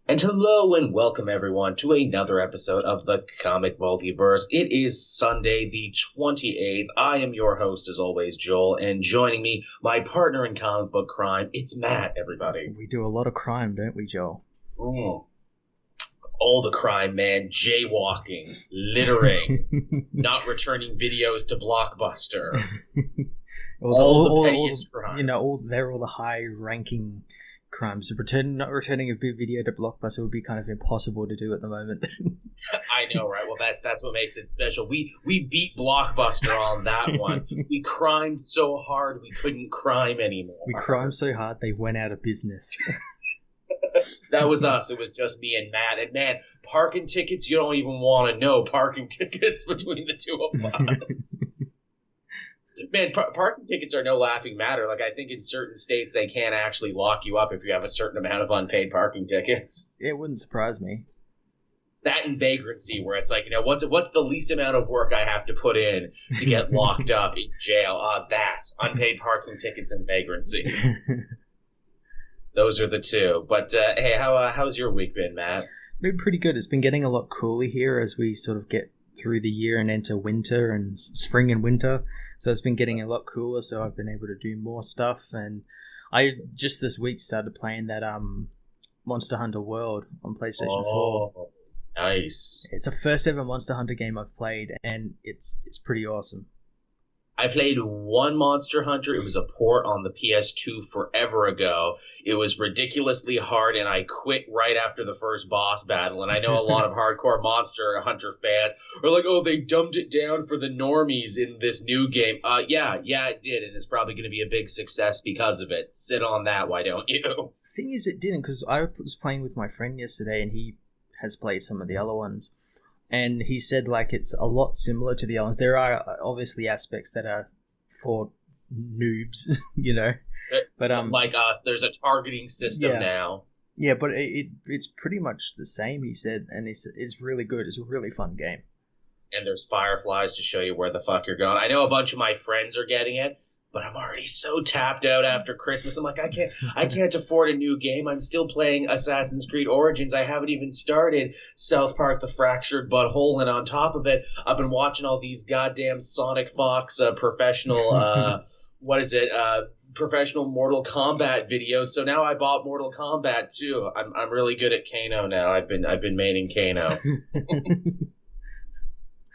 And hello and welcome everyone to another episode of the Comic Multiverse. It is Sunday the 28th. I am your host as always, Joel, and joining me, my partner in comic book crime, it's Matt, everybody. We do a lot of crime, don't we, Joel? All the crime, man. Jaywalking, littering, not returning videos to Blockbuster. all the pettiest crimes. They're all the high-ranking crimes. Not returning a big video to Blockbuster would be kind of impossible to do at the moment. I know, right? Well, that's what makes it special. We beat Blockbuster on that one. We crimed so hard we couldn't crime anymore. We crimed so hard they went out of business. That was us. It was just me and Matt. And man, parking tickets, you don't even want to know parking tickets between the two of us. Man, parking tickets are no laughing matter. Like, I think in certain states they can't actually lock you up if you have a certain amount of unpaid parking tickets. It wouldn't surprise me. That and vagrancy, where it's like, what's the least amount of work I have to put in to get locked up in jail? That. Unpaid parking tickets and vagrancy. Those are the two. But, hey, how's your week been, Matt? Been pretty good. It's been getting a lot cooler here as we sort of get through the year and enter winter and spring and winter. So it's been getting a lot cooler, so I've been able to do more stuff. And I just this week started playing that Monster Hunter World on PlayStation 4. Nice. It's the first ever Monster Hunter game I've played, and it's pretty awesome. I played one Monster Hunter. It was a port on the PS2 forever ago. It was ridiculously hard, and I quit right after the first boss battle. And I know a lot of hardcore Monster Hunter fans are like, oh, they dumbed it down for the normies in this new game. Yeah, it did, and it's probably going to be a big success because of it. Sit on that, why don't you? The thing is, it didn't, because I was playing with my friend yesterday, and he has played some of the other ones. And he said, like, it's a lot similar to the other ones. There are obviously aspects that are for noobs, But like us, there's a targeting system now. Yeah, but it's pretty much the same, he said, and it's really good. It's a really fun game. And there's fireflies to show you where the fuck you're going. I know a bunch of my friends are getting it, but I'm already so tapped out after Christmas. I'm like, I can't afford a new game. I'm still playing Assassin's Creed Origins. I haven't even started South Park: The Fractured Butthole, and on top of it, I've been watching all these goddamn Sonic Fox professional professional Mortal Kombat videos. So now I bought Mortal Kombat too. I'm really good at Kano now. I've been maining Kano.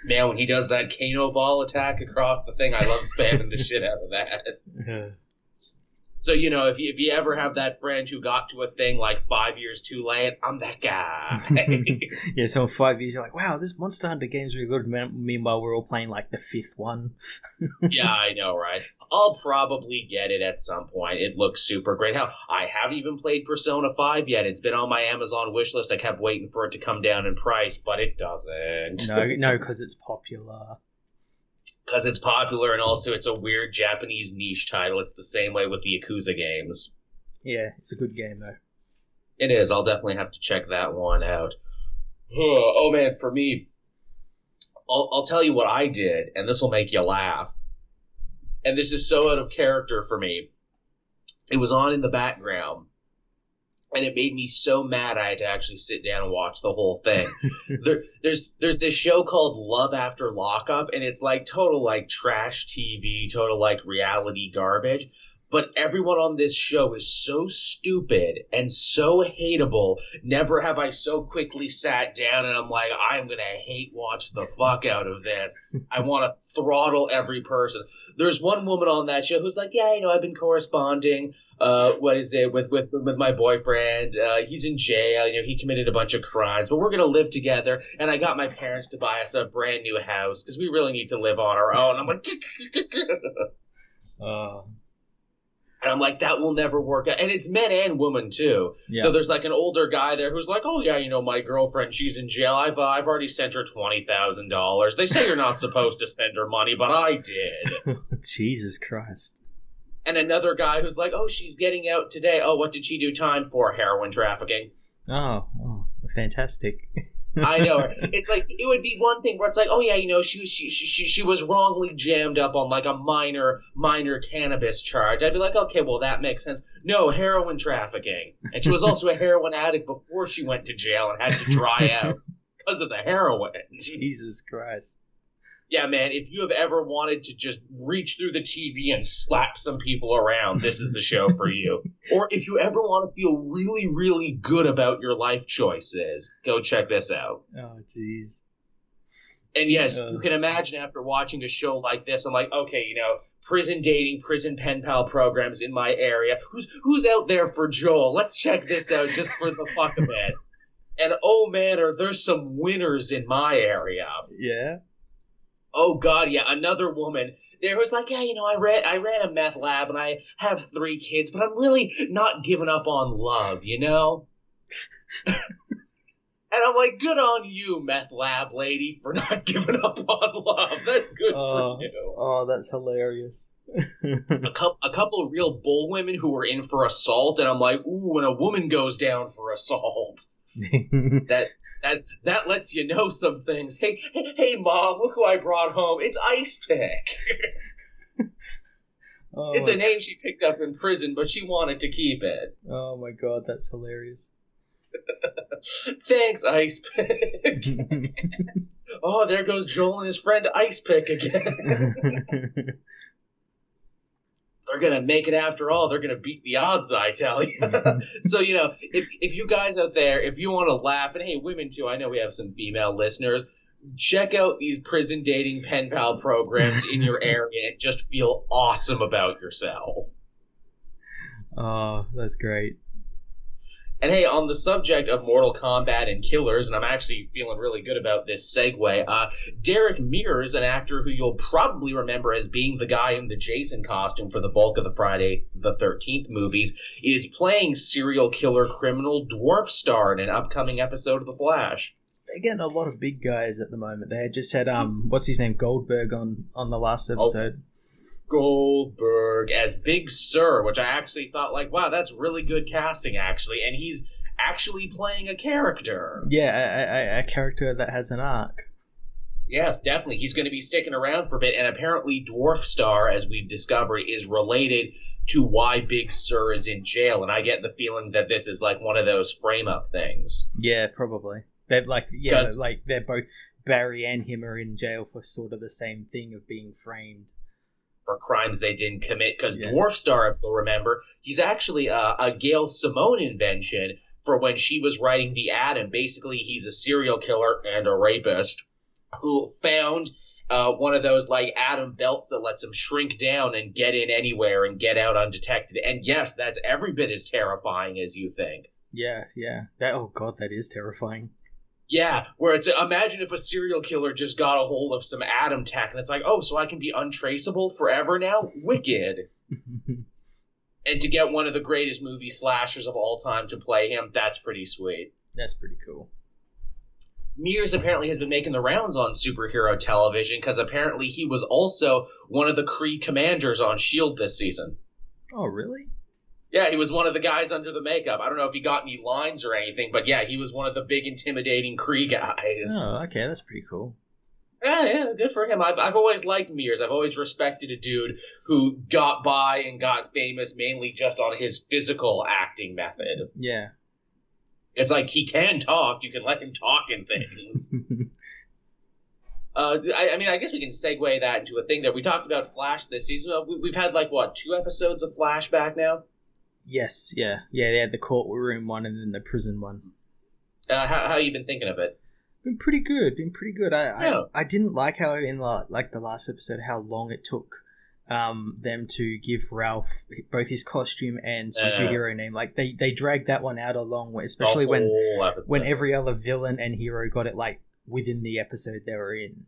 Man, when he does that Kano ball attack across the thing, I love spamming the shit out of that. So, if you ever have that friend who got to a thing like 5 years too late, I'm that guy. Yeah, so in 5 years, you're like, wow, this Monster Hunter game's really good. Meanwhile, we're all playing like the fifth one. Yeah, I know, right? I'll probably get it at some point. It looks super great. Hell, I haven't even played Persona 5 yet. It's been on my Amazon wishlist. I kept waiting for it to come down in price, but it doesn't. No, because it's popular. Because it's popular, and also it's a weird Japanese niche title. It's the same way with the Yakuza games. Yeah, it's a good game, though. It is. I'll definitely have to check that one out. Oh, man, for me, I'll tell you what I did, and this will make you laugh. And this is so out of character for me. It was on in the background, and it made me so mad I had to actually sit down and watch the whole thing. There's this show called Love After Lockup, and it's like total like trash TV, total like reality garbage. But everyone on this show is so stupid and so hateable. Never have I so quickly sat down and I'm like, I'm going to hate watch the fuck out of this. I want to throttle every person. There's one woman on that show who's like, yeah, I've been corresponding with my boyfriend. He's in jail. He committed a bunch of crimes, but we're going to live together. And I got my parents to buy us a brand new house because we really need to live on our own. I'm like, and I'm like, that will never work out. And it's men and women, too. Yeah. So there's like an older guy there who's like, oh, yeah, my girlfriend, she's in jail. I've already sent her $20,000. They say you're not supposed to send her money, but I did. Jesus Christ. And another guy who's like, oh, she's getting out today. Oh, what did she do time for? Heroin trafficking. Oh, fantastic. I know her. It's like it would be one thing where it's like, oh yeah, she was wrongly jammed up on like a minor cannabis charge. I'd be like, okay, well that makes sense. No, heroin trafficking, and she was also a heroin addict before she went to jail and had to dry out because of the heroin. Jesus Christ. Yeah, man, if you have ever wanted to just reach through the TV and slap some people around, this is the show for you. Or if you ever want to feel really, really good about your life choices, go check this out. Oh, jeez. And yes, you can imagine after watching a show like this, I'm like, okay, prison dating, prison pen pal programs in my area. Who's out there for Joel? Let's check this out just for the fuck of it. And oh man, are there some winners in my area. Yeah. Oh God, yeah, another woman. There was like, yeah, I ran a meth lab and I have 3 kids, but I'm really not giving up on love, And I'm like, good on you, meth lab lady, for not giving up on love. That's good for you. Oh, that's hilarious. a couple of real bull women who were in for assault, and I'm like, ooh, when a woman goes down for assault, that lets you know some things. Hey, Mom, look who I brought home. It's Ice Pick. It's a name she picked up in prison, but she wanted to keep it. Oh my God, that's hilarious. Thanks, Ice Pick. Oh, there goes Joel and his friend Ice Pick again. They're going to make it after all. They're going to beat the odds, I tell you. So, if you guys out there, if you want to laugh, and hey, women too, I know we have some female listeners, check out these prison dating pen pal programs in your area and just feel awesome about yourself. Oh, that's great. And hey, on the subject of Mortal Kombat and killers, and I'm actually feeling really good about this segue, Derrick Mears, an actor who you'll probably remember as being the guy in the Jason costume for the bulk of the Friday the 13th movies, is playing serial killer criminal Dwarfstar in an upcoming episode of The Flash. They're getting a lot of big guys at the moment. They just had, what's his name, Goldberg on the last episode. Goldberg as Big Sir, which I actually thought, like, wow, that's really good casting, actually. And he's actually playing a character. Yeah, a character that has an arc. Yes, definitely. He's going to be sticking around for a bit. And apparently Dwarfstar, as we've discovered, is related to why Big Sir is in jail. And I get the feeling that this is like one of those frame-up things. Yeah, probably. They're they're both, Barry and him are in jail for sort of the same thing of being framed. For crimes they didn't commit, because Dwarfstar, if you'll remember, he's actually a Gail Simone invention for when she was writing the Atom. Basically, he's a serial killer and a rapist who found one of those like atom belts that lets him shrink down and get in anywhere and get out undetected. And yes, that's every bit as terrifying as you think. Yeah. Oh God, that is terrifying. Yeah, where it's, imagine if a serial killer just got a hold of some atom tech and it's like, oh, so I can be untraceable forever now? Wicked. And to get one of the greatest movie slashers of all time to play him, that's pretty sweet. That's pretty cool. Mears apparently has been making the rounds on superhero television because apparently he was also one of the Kree commanders on S.H.I.E.L.D. this season. Oh, really? Yeah, he was one of the guys under the makeup. I don't know if he got any lines or anything, but yeah, he was one of the big, intimidating Kree guys. Oh, okay, that's pretty cool. Yeah, good for him. I've always liked Mears. I've always respected a dude who got by and got famous mainly just on his physical acting method. Yeah. It's like he can talk. You can let him talk in things. I guess we can segue that into a thing that we talked about Flash this season. We've had, 2 episodes of Flash back now? Yes, yeah. They had the courtroom one and then the prison one. How you been thinking of it? Been pretty good. I didn't like how in the last episode how long it took them to give Ralph both his costume and superhero name. Like they dragged that one out a long way, especially when every other villain and hero got it within the episode they were in.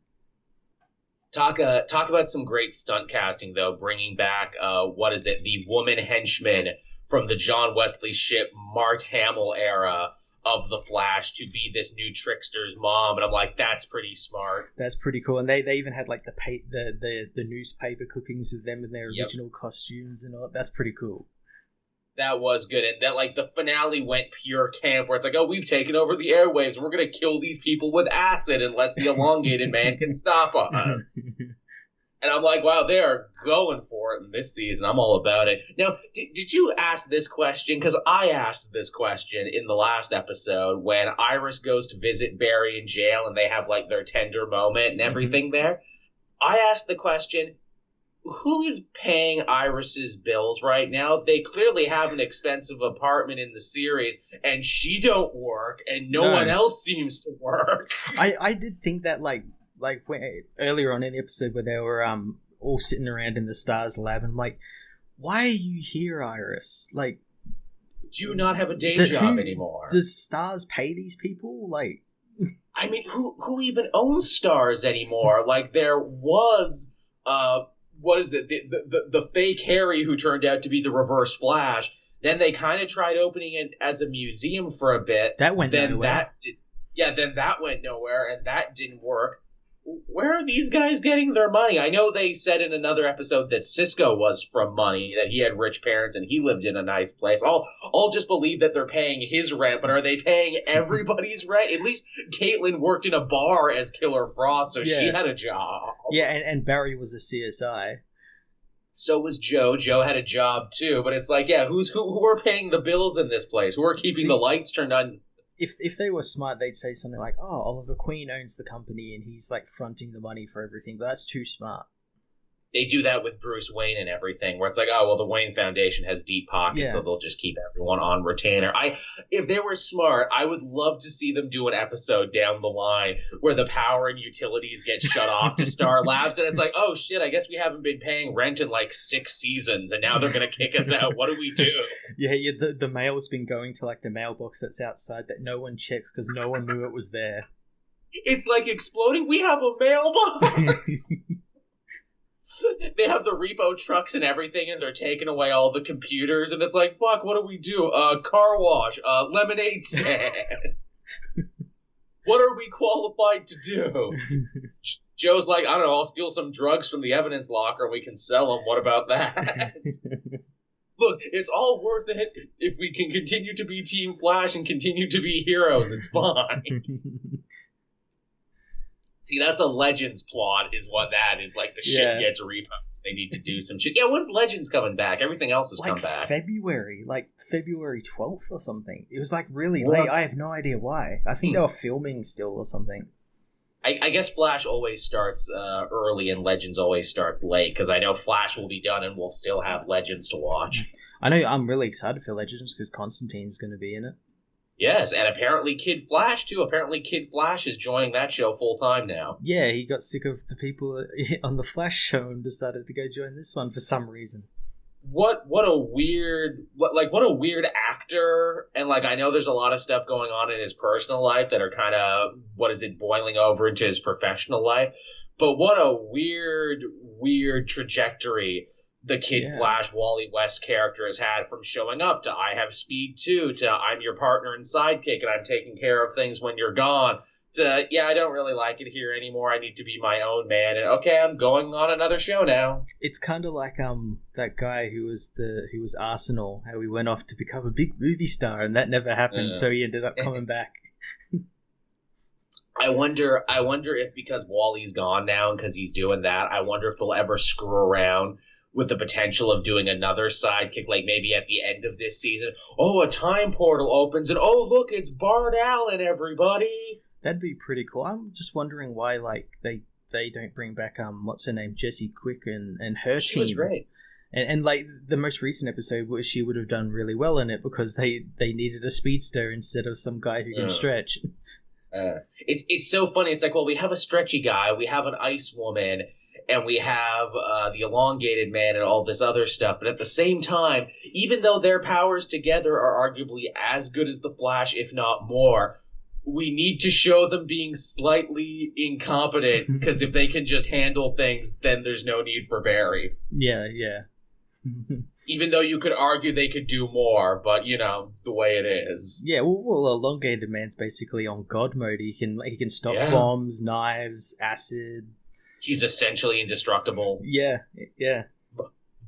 Talk about some great stunt casting though, bringing back the woman henchman from the John Wesley ship Mark Hamill era of the Flash to be this new trickster's mom, and I'm like, that's pretty smart. That's pretty cool, and they even had the newspaper clippings of them in their original costumes and all. That's pretty cool. That was good. And that, like, the finale went pure camp where it's like, oh, we've taken over the airwaves. We're going to kill these people with acid unless the elongated man can stop us. And I'm like, wow, they are going for it in this season. I'm all about it. Now, did you ask this question? Because I asked this question in the last episode when Iris goes to visit Barry in jail and they have, like, their tender moment and everything there. I asked the question, who is paying Iris's bills right now? They clearly have an expensive apartment in the series, and she don't work, and no one else seems to work. I did think that, like when, earlier on in the episode where they were all sitting around in the Stars lab, and I'm like, why are you here, Iris? Like, do you not have a day job anymore? Does Stars pay these people? Like, I mean, who even owns Stars anymore? Like, there was what is it? The fake Harry who turned out to be the Reverse Flash. Then they kind of tried opening it as a museum for a bit. That went nowhere. Then that went nowhere, and that didn't work. Where are these guys getting their money? I know they said in another episode that Cisco was from money, that he had rich parents and he lived in a nice place. I'll just believe that they're paying his rent, but are they paying everybody's rent? At least Caitlin worked in a bar as Killer Frost, so she had a job. Yeah, and Barry was a CSI. So was Joe. Joe had a job too, but it's like, yeah, who are paying the bills in this place? Who are keeping the lights turned on? If they were smart, they'd say something like, oh, Oliver Queen owns the company and he's, like, fronting the money for everything, but that's too smart. They do that with Bruce Wayne and everything, where it's like, oh, well, the Wayne Foundation has deep pockets, so they'll just keep everyone on retainer. If they were smart, I would love to see them do an episode down the line where the power and utilities get shut off to Star Labs, and it's like, oh, shit, I guess we haven't been paying rent in, like, 6 seasons, and now they're going to kick us out. What do we do? Yeah, the mail's been going to, like, the mailbox that's outside that no one checks because no one knew it was there. It's like exploding. We have a mailbox! They have the repo trucks and everything, and they're taking away all the computers, and it's like, fuck, what do we do? Car wash, lemonade stand. What are we qualified to do? Joe's like, I don't know, I'll steal some drugs from the evidence locker and we can sell them. What about that? Look, it's all worth it if we can continue to be Team Flash and continue to be heroes. It's fine. See, that's a Legends plot, is what that is. Like, the shit gets repo. They need to do some shit. Yeah, when's Legends coming back? Everything else has come back. February 12th or something. It was, like, really late. I have no idea why. I think they were filming still or something. I guess Flash always starts early and Legends always starts late, because I know Flash will be done and we'll still have Legends to watch. I know, I'm really excited for Legends because Constantine's going to be in it. Yes, and apparently Kid Flash, too. Apparently Kid Flash is joining that show full-time now. Yeah, he got sick of the people on the Flash show and decided to go join this one for some reason. What a weird actor, and, like, I know there's a lot of stuff going on in his personal life that are kind of, boiling over into his professional life, but what a weird trajectory the Kid Flash Wally West character has had, from showing up to I have speed too, to I'm your partner and sidekick and I'm taking care of things when you're gone, to I don't really like it here anymore, I need to be my own man, and okay, I'm going on another show now. It's kind of like that guy who was Arsenal, how he went off to become a big movie star and that never happened, so he ended up coming back. I wonder if, because Wally's gone now and because he's doing that, I wonder if they'll ever screw around with the potential of doing another sidekick, like maybe at the end of this season. Oh, a time portal opens, and oh, look, it's Bart Allen, everybody. That'd be pretty cool. I'm just wondering why, like, they don't bring back, what's her name, Jessie Quick and her team. She was great. And like, the most recent episode, she would have done really well in it because they needed a speedster instead of some guy who can stretch. It's so funny. It's like, well, we have a stretchy guy, we have an ice woman, and we have the elongated man and all this other stuff. But at the same time, even though their powers together are arguably as good as the Flash, if not more, we need to show them being slightly incompetent, because if they can just handle things, then there's no need for Barry. Yeah. Even though you could argue they could do more, but, it's the way it is. Yeah, well, elongated man's basically on God mode. He can stop bombs, knives, acid. He's essentially indestructible. Yeah.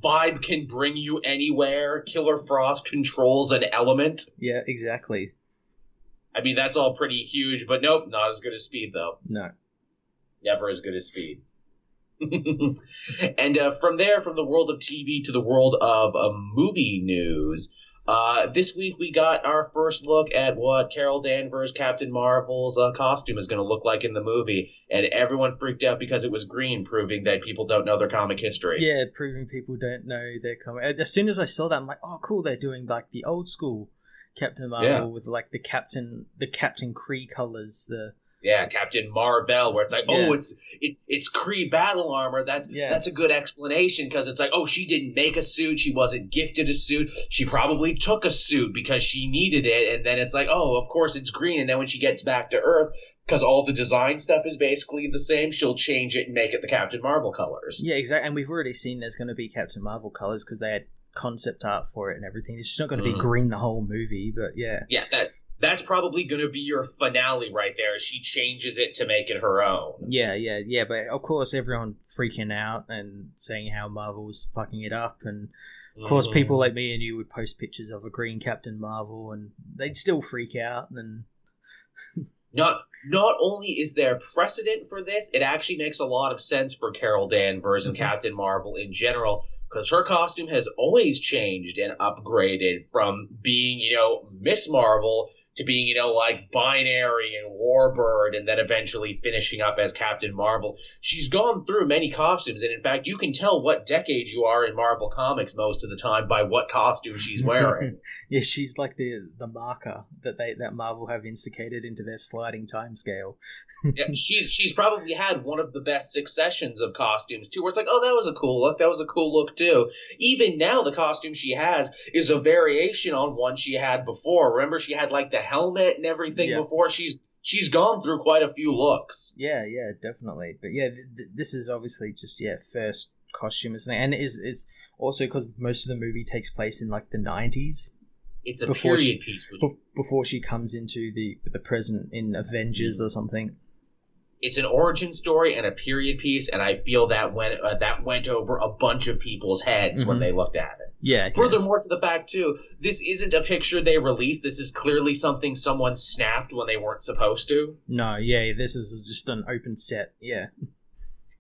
Vibe can bring you anywhere. Killer Frost controls an element. Yeah, exactly. I mean, that's all pretty huge, but nope, not as good as Speed, though. No. Never as good as Speed. And from there, from the world of TV to the world of movie news, this week we got our first look at what Carol Danvers, Captain Marvel's costume is going to look like in the movie. And everyone freaked out because it was green, proving that people don't know their comic history. Yeah, proving people don't know their comic. As soon as I saw that, I'm like, oh, cool, they're doing like the old school Captain Marvel with like the Captain Kree colors, Yeah, Captain Marvel, where it's like, it's Kree battle armor. That's a good explanation, because it's like, oh, she didn't make a suit, she wasn't gifted a suit, she probably took a suit because she needed it, and then it's like, oh, of course it's green, and then when she gets back to Earth, because all the design stuff is basically the same, she'll change it and make it the Captain Marvel colors. Yeah, exactly, and we've already seen there's going to be Captain Marvel colors because they had concept art for it and everything. It's just not going to be green the whole movie, but yeah. Yeah, that's probably going to be your finale right there. She changes it to make it her own. Yeah, but of course everyone freaking out and saying how Marvel's fucking it up, and of course people like me and you would post pictures of a green Captain Marvel and they'd still freak out. And Not only is there precedent for this, it actually makes a lot of sense for Carol Danvers and Captain Marvel in general, because her costume has always changed and upgraded from being, Miss Marvel to being, like Binary and Warbird, and then eventually finishing up as Captain Marvel. She's gone through many costumes, and in fact, you can tell what decade you are in Marvel Comics most of the time by what costume she's wearing. Yeah, she's like the marker that Marvel have instigated into their sliding timescale. Yeah, she's probably had one of the best successions of costumes too, where it's like, oh, that was a cool look. That was a cool look too. Even now, the costume she has is a variation on one she had before. Remember, she had like the helmet and everything before. She's gone through quite a few looks. Yeah, definitely. But yeah, this is obviously just first costume, isn't it? And it's also because most of the movie takes place in like the 90s. It's a period piece. Before she comes into the present in Avengers or something. It's an origin story and a period piece, and I feel that went over a bunch of people's heads when they looked at it. Yeah. Furthermore, to the fact too, this isn't a picture they released. This is clearly something someone snapped when they weren't supposed to. No, this is just an open set. Yeah.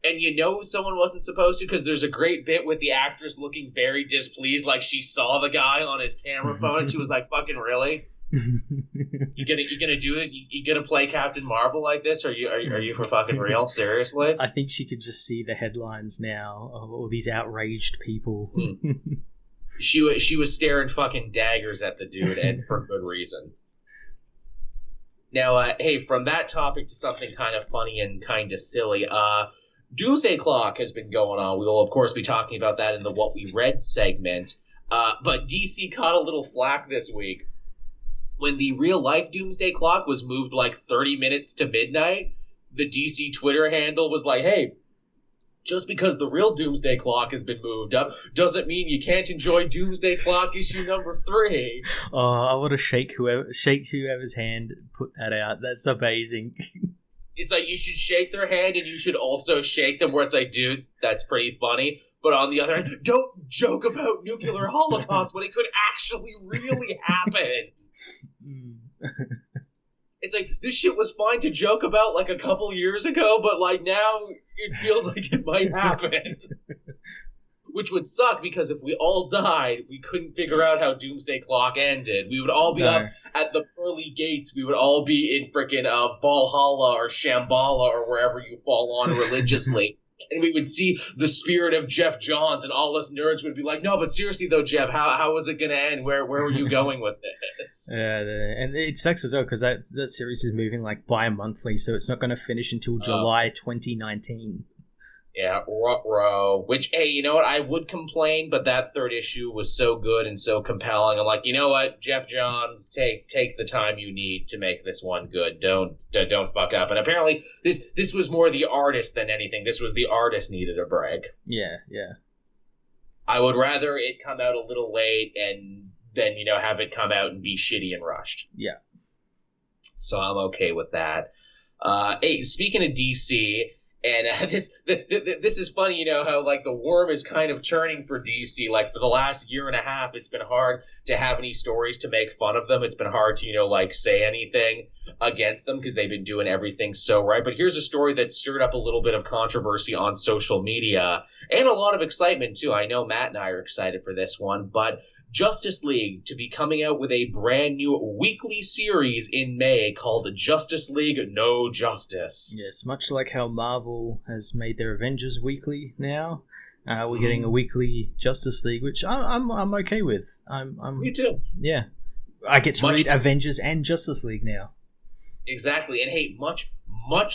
And someone wasn't supposed to, because there's a great bit with the actress looking very displeased, like she saw the guy on his camera phone, and she was like, "Fucking really? You gonna do this? You gonna play Captain Marvel like this? Are you for fucking real? Seriously?" I think she could just see the headlines now of all these outraged people. She was staring fucking daggers at the dude, and for good reason. Now, hey, from that topic to something kind of funny and kind of silly. Doomsday Clock has been going on. We will, of course, be talking about that in the What We Read segment. But DC caught a little flack this week. When the real-life Doomsday Clock was moved like 30 minutes to midnight, the DC Twitter handle was like, hey, just because the real Doomsday Clock has been moved up doesn't mean you can't enjoy Doomsday Clock issue number 3. Oh, I want to shake whoever's hand put that out. That's amazing. It's like you should shake their hand and you should also shake them, where it's like, dude, that's pretty funny. But on the other hand, don't joke about nuclear holocaust when it could actually really happen. It's like, this shit was fine to joke about like a couple years ago, but like now it feels like it might happen. Which would suck, because if we all died, we couldn't figure out how Doomsday Clock ended. We would all be up at the pearly gates. We would all be in frickin' Valhalla or Shambhala or wherever you fall on religiously. And we would see the spirit of Jeff Johns, and all us nerds would be like, no, but seriously though, Jeff, how was it going to end? Where were you going with this? And it sucks as well, because that series is moving like bi-monthly, so it's not going to finish until July 2019. Yeah, ruh-roh. Which, hey, you know what? I would complain, but that third issue was so good and so compelling. I'm like, you know what, Jeff Johns, take the time you need to make this one good. Don't fuck up. And apparently, this was more the artist than anything. This was the artist needed a break. Yeah. I would rather it come out a little late and then, have it come out and be shitty and rushed. Yeah. So I'm okay with that. Hey, speaking of DC... And this is funny, how like the worm is kind of turning for DC. Like for the last year and a half, it's been hard to have any stories to make fun of them. It's been hard to like say anything against them because they've been doing everything so right. But here's a story that stirred up a little bit of controversy on social media and a lot of excitement too. I know Matt and I are excited for this one, but Justice League to be coming out with a brand new weekly series in May called Justice League No Justice. Yes, much like how Marvel has made their Avengers weekly now, we're getting a weekly Justice League, which I'm okay with. Me too. Yeah, I get to read Avengers and Justice League now. Exactly, and hey, much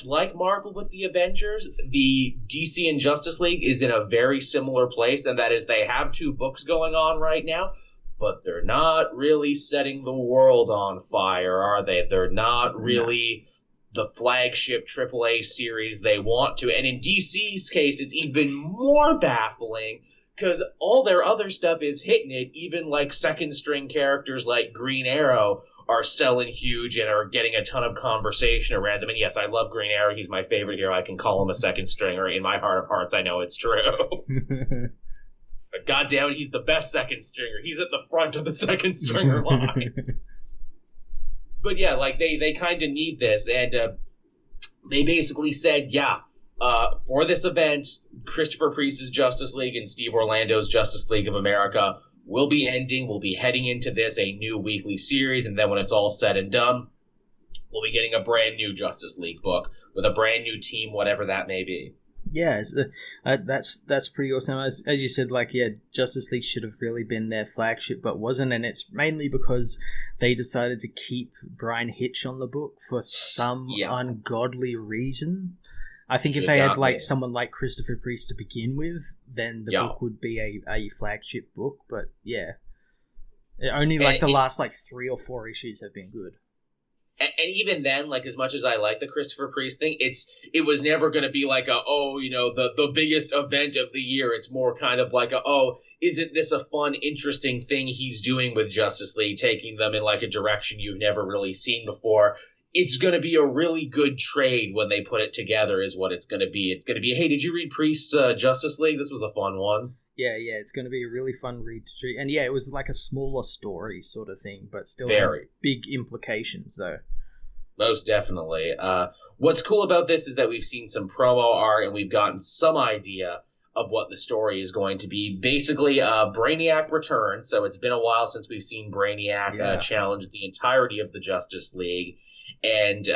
like Marvel with the Avengers, the DC and Justice League is in a very similar place, and that is they have 2 books going on right now. But they're not really setting the world on fire, are they? They're not really the flagship AAA series they want to. And in DC's case, it's even more baffling because all their other stuff is hitting it. Even like second-string characters like Green Arrow are selling huge and are getting a ton of conversation around them. And yes, I love Green Arrow. He's my favorite hero. I can call him a second stringer. In my heart of hearts, I know it's true. But goddamn it, he's the best second stringer. He's at the front of the second stringer line. But yeah, like they kind of need this, and they basically said, for this event, Christopher Priest's Justice League and Steve Orlando's Justice League of America will be ending. We'll be heading into this, a new weekly series, and then when it's all said and done, we'll be getting a brand new Justice League book with a brand new team, whatever that may be. Yeah, that's pretty awesome. As you said, Justice League should have really been their flagship, but wasn't, and it's mainly because they decided to keep Brian Hitch on the book for some ungodly reason. I think if they had someone like Christopher Priest to begin with, then the book would be a flagship book. But yeah, only the last 3 or 4 issues have been good. And even then, as much as I like the Christopher Priest thing, it was never going to be the biggest event of the year. It's more kind of isn't this a fun, interesting thing he's doing with Justice League, taking them in a direction you've never really seen before. It's going to be a really good trade when they put it together is what it's going to be. It's going to be, hey, did you read Priest's Justice League? This was a fun one. Yeah, it's going to be a really fun read to read. And yeah, it was a smaller story sort of thing, but still big implications, though. Most definitely. What's cool about this is that we've seen some promo art and we've gotten some idea of what the story is going to be. Basically, Brainiac returns, so it's been a while since we've seen Brainiac challenge the entirety of the Justice League. And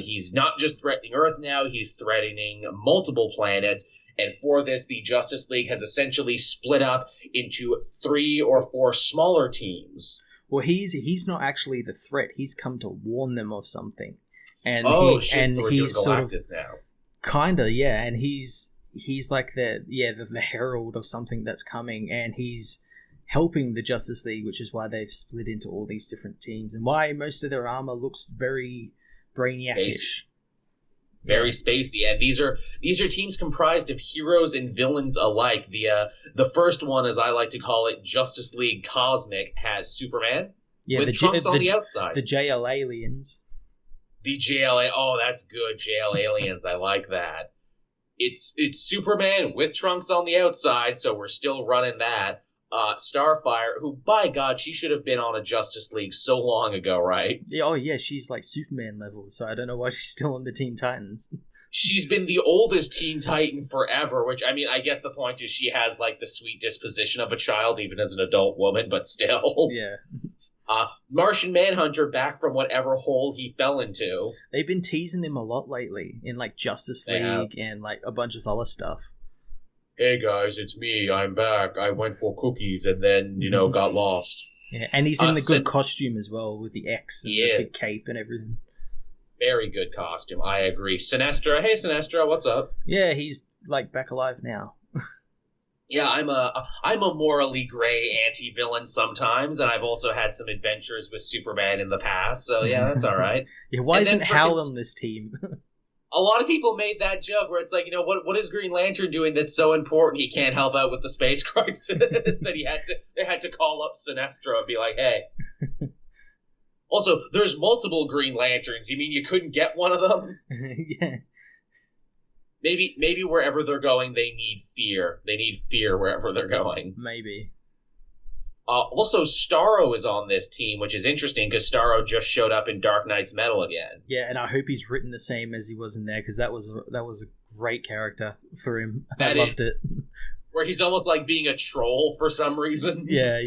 he's not just threatening Earth now, he's threatening multiple planets. And for this, the Justice League has essentially split up into 3 or 4 smaller teams. Well, he's not actually the threat. He's come to warn them of something. And so he's sort of now. Kinda, yeah. And he's like the herald of something that's coming, and he's helping the Justice League, which is why they've split into all these different teams, and why most of their armor looks very Brainiac-ish. Very spacey, and these are teams comprised of heroes and villains alike. The first one, as I like to call it, Justice League Cosmic, has Superman with Trunks on the outside. The JL Aliens. The JL, oh, that's good. JL Aliens, I like that. It's Superman with Trunks on the outside, so we're still running that. Starfire, who, by God, she should have been on a Justice League so long ago, right? Yeah, oh, yeah, she's Superman level, so I don't know why she's still on the Teen Titans. She's been the oldest Teen Titan forever, which, I mean, I guess the point is she has, the sweet disposition of a child, even as an adult woman, but still. Yeah. Martian Manhunter back from whatever hole he fell into. They've been teasing him a lot lately in, Justice League and, a bunch of other stuff. Hey guys, it's me, I'm back. I went for cookies and then, got lost. Yeah, and he's in the good costume as well, with the X and the big cape and everything. Very good costume, I agree. Sinestro, hey Sinestro, what's up? Yeah, he's, back alive now. Yeah, I'm a morally gray anti-villain sometimes, and I've also had some adventures with Superman in the past, so yeah, that's alright. Yeah, why isn't Hal on this team? A lot of people made that joke where it's what is Green Lantern doing that's so important he can't help out with the space crisis that they had to call up Sinestro and be like, hey. Also, there's multiple Green Lanterns. You mean you couldn't get one of them? Yeah. Maybe wherever they're going, they need fear. They need fear wherever they're going. Maybe. Also, Starro is on this team, which is interesting because Starro just showed up in Dark Knight's Metal again. Yeah, and I hope he's written the same as he was in there, because that was a great character for him. I loved it. Where he's almost like being a troll for some reason. Yeah.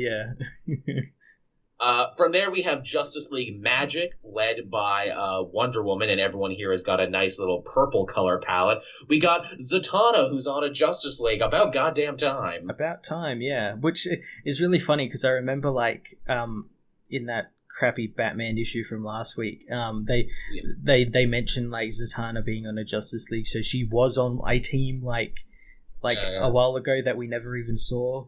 From there, we have Justice League Magic, led by Wonder Woman, and everyone here has got a nice little purple color palette. We got Zatanna, who's on a Justice League. About goddamn time. About time, yeah. Which is really funny, because I remember, like, in that crappy Batman issue from last week, they mentioned, like, Zatanna being on a Justice League, so she was on a team, like a while ago that we never even saw.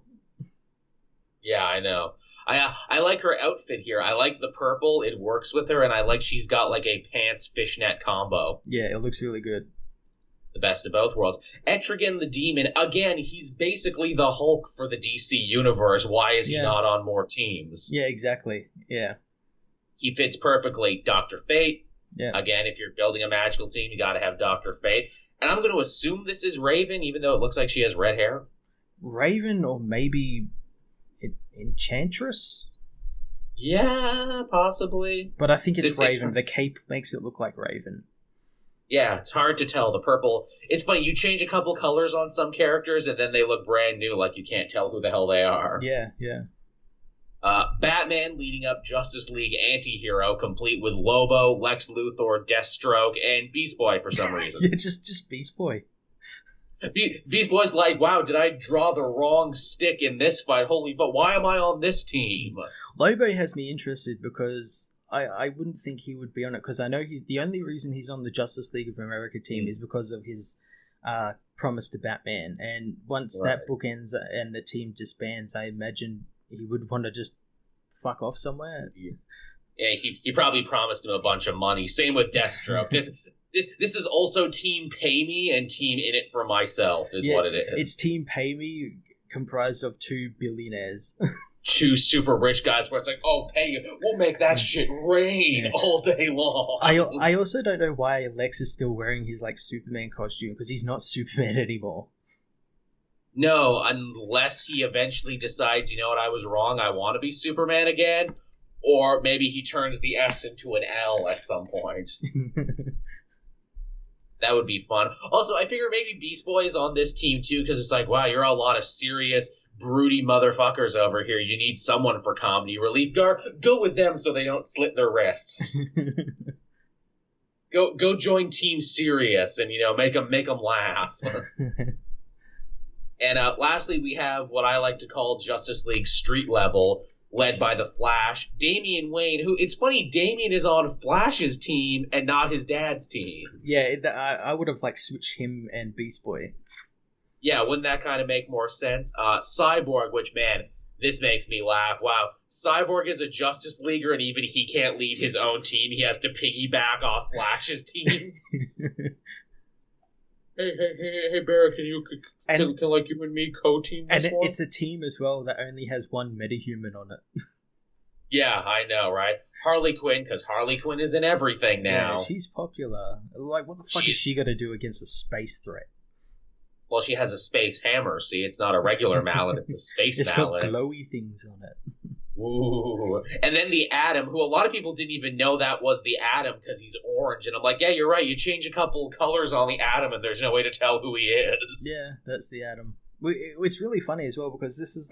Yeah, I know. I like her outfit here. I like the purple. It works with her, and I like she's got like a pants fishnet combo. Yeah, it looks really good. The best of both worlds. Etrigan the Demon, again, he's basically the Hulk for the DC universe. Why is he not on more teams? Yeah, exactly. Yeah. He fits perfectly. Dr. Fate. Yeah. Again, if you're building a magical team, you got to have Dr. Fate. And I'm going to assume this is Raven, even though it looks like she has red hair. Raven, or maybe Enchantress? Yeah, possibly. But I think it's Raven. The cape makes it look like Raven. Yeah, it's hard to tell. The purple... It's funny, you change a couple colors on some characters, and then they look brand new, like you can't tell who the hell they are. Yeah. Batman leading up Justice League anti-hero, complete with Lobo, Lex Luthor, Deathstroke, and Beast Boy for some reason. Yeah, just Beast Boy. Beast Boy's like, wow, did I draw the wrong stick in this fight? Holy fuck, why am I on this team? Lobo has me interested because I wouldn't think he would be on it, because I know the only reason he's on the Justice League of America team is because of his promise to Batman. And once that book ends and the team disbands, I imagine he would want to just fuck off somewhere. Yeah, he probably promised him a bunch of money. Same with Deathstroke. This is also Team Pay Me and Team In It For Myself is what it is. It's Team Pay Me comprised of two billionaires. Two super rich guys where it's like, oh, pay you. We'll make that shit rain all day long. I also don't know why Lex is still wearing his like Superman costume, because he's not Superman anymore. No, unless he eventually decides, you know what, I was wrong, I want to be Superman again. Or maybe he turns the S into an L at some point. That would be fun. Also, I figure maybe Beast Boy is on this team too, because it's like, wow, you're a lot of serious, broody motherfuckers over here. You need someone for comedy relief. Go with them so they don't slit their wrists. Go join Team Serious and, make them laugh. And lastly, we have what I like to call Justice League Street Level, led by the Flash, Damian Wayne, who, it's funny, Damian is on Flash's team and not his dad's team. Yeah, I would have, switched him and Beast Boy. Yeah, wouldn't that kind of make more sense? Cyborg, which, man, this makes me laugh. Wow, Cyborg is a Justice Leaguer, and even he can't lead his own team. He has to piggyback off Flash's team. Hey, Barrett, can you and me co-team this one? It's a team as well that only has one metahuman on it. Yeah, I know, right? Harley Quinn, because Harley Quinn is in everything now. Yeah, she's popular. What the fuck is she going to do against a space threat? Well, she has a space hammer, see? It's not a regular mallet, it's a space mallet. It's got glowy things on it. Ooh. And then the Atom, who a lot of people didn't even know that was the Atom because he's orange. And I'm like, yeah, you're right. You change a couple colors on the Atom and there's no way to tell who he is. Yeah, that's the Atom. It's really funny as well because this is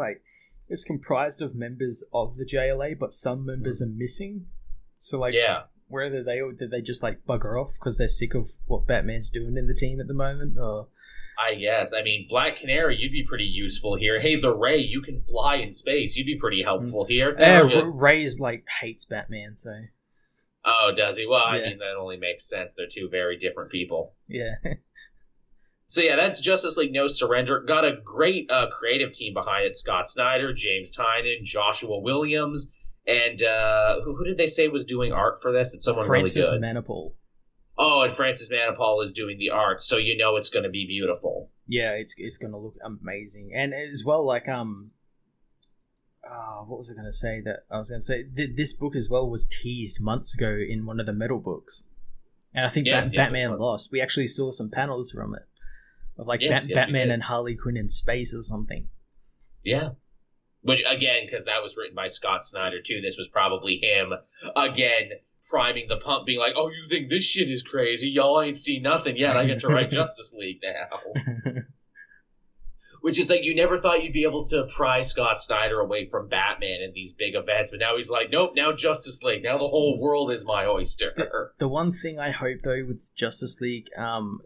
it's comprised of members of the JLA, but some members are missing. So whether did they just bugger off because they're sick of what Batman's doing in the team at the moment, or... I guess. I mean, Black Canary, you'd be pretty useful here. Hey, the Ray, you can fly in space. You'd be pretty helpful here. Ray hates Batman, so... Oh, does he? Well, I mean, that only makes sense. They're two very different people. Yeah. So, yeah, that's Justice League No Surrender. Got a great creative team behind it. Scott Snyder, James Tynion, Joshua Williams, and who did they say was doing art for this? It's someone Francis really good. Manapul. Oh, and Francis Manapul is doing the art, so it's going to be beautiful. Yeah, it's going to look amazing. And as well, what was I going to say? This book as well was teased months ago in one of the Metal books. And I think Batman lost. We actually saw some panels from it. of like Yes, yes, we Batman did. and Harley Quinn in space or something. Yeah. Which, again, because that was written by Scott Snyder, too, this was probably him, again, priming the pump, being like, oh, you think this shit is crazy? Y'all ain't seen nothing yet. I get to write Justice League now. Which is like, you never thought you'd be able to pry Scott Snyder away from Batman in these big events, but now he's like, nope, now Justice League. Now the whole world is my oyster. The one thing I hope, though, with Justice League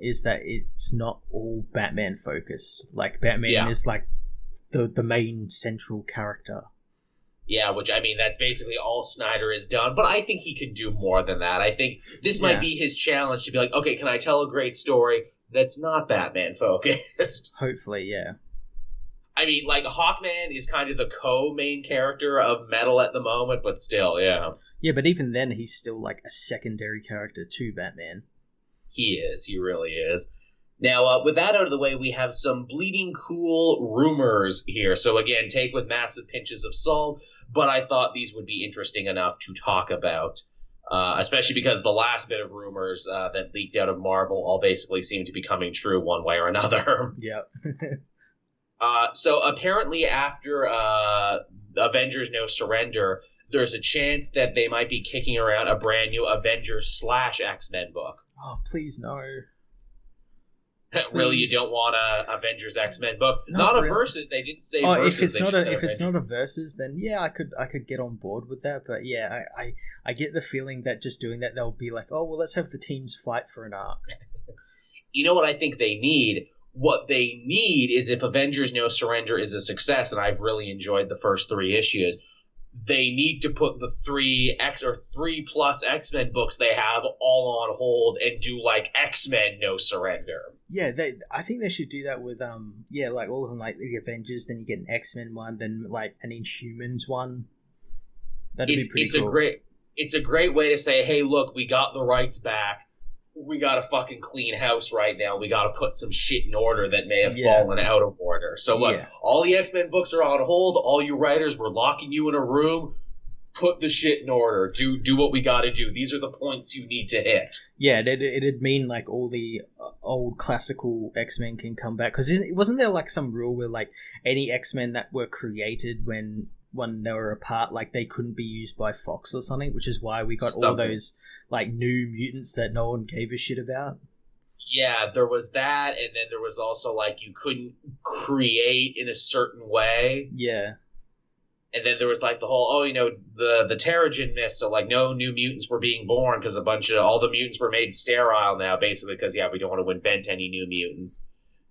is that it's not all Batman focused. Like, Batman is like the main central character. Yeah, which, I mean, that's basically all Snyder has done, but I think he can do more than that. I think this might be his challenge to be like, okay, can I tell a great story that's not Batman focused? Hopefully, yeah. I mean, like, Hawkman is kind of the co-main character of Metal at the moment, but still, yeah. Yeah, but even then, he's still, like, a secondary character to Batman. He is. He really is. Now, with that out of the way, we have some bleeding cool rumors here. So, again, take with massive pinches of salt, but I thought these would be interesting enough to talk about, especially because the last bit of rumors that leaked out of Marvel all basically seem to be coming true one way or another. Yep. So, apparently, after Avengers No Surrender, there's a chance that they might be kicking around a brand new Avengers/X-Men book. Oh, please no. Really, you don't want a Avengers X-Men book? Not a really. Versus. They didn't say. Oh, Versus, if it's not a Versus, then yeah, I could get on board with that. But yeah, I get the feeling that just doing that, they'll be like, oh well, let's have the teams fight for an arc. You know what I think they need? What they need is, if Avengers No Surrender is a success, and I've really enjoyed the first 3 issues, they need to put the 3 plus X-Men books they have all on hold and do like X-Men No Surrender. Yeah, I think they should do that with like all of them, like the Avengers. Then you get an X-Men one, then like an Inhumans one. That'd be pretty cool. It's a great way to say, hey, look, we got the rights back. We got a fucking clean house right now. We got to put some shit in order that may have fallen out of order. So look, all the X-Men books are on hold. All you writers, we're locking you in a room. Put the shit in order. Do what we got to do. These are the points you need to hit. Yeah, it'd mean like all the old classical X-Men can come back. Because wasn't there like some rule where like any X-Men that were created when they were apart, like they couldn't be used by Fox or something, which is why we got all those like new mutants that no one gave a shit about. Yeah, there was that, and then there was also like you couldn't create in a certain way. Yeah. And then there was like the whole, the Terrigen myth, so like no new mutants were being born because all the mutants were made sterile now, basically because, we don't want to invent any new mutants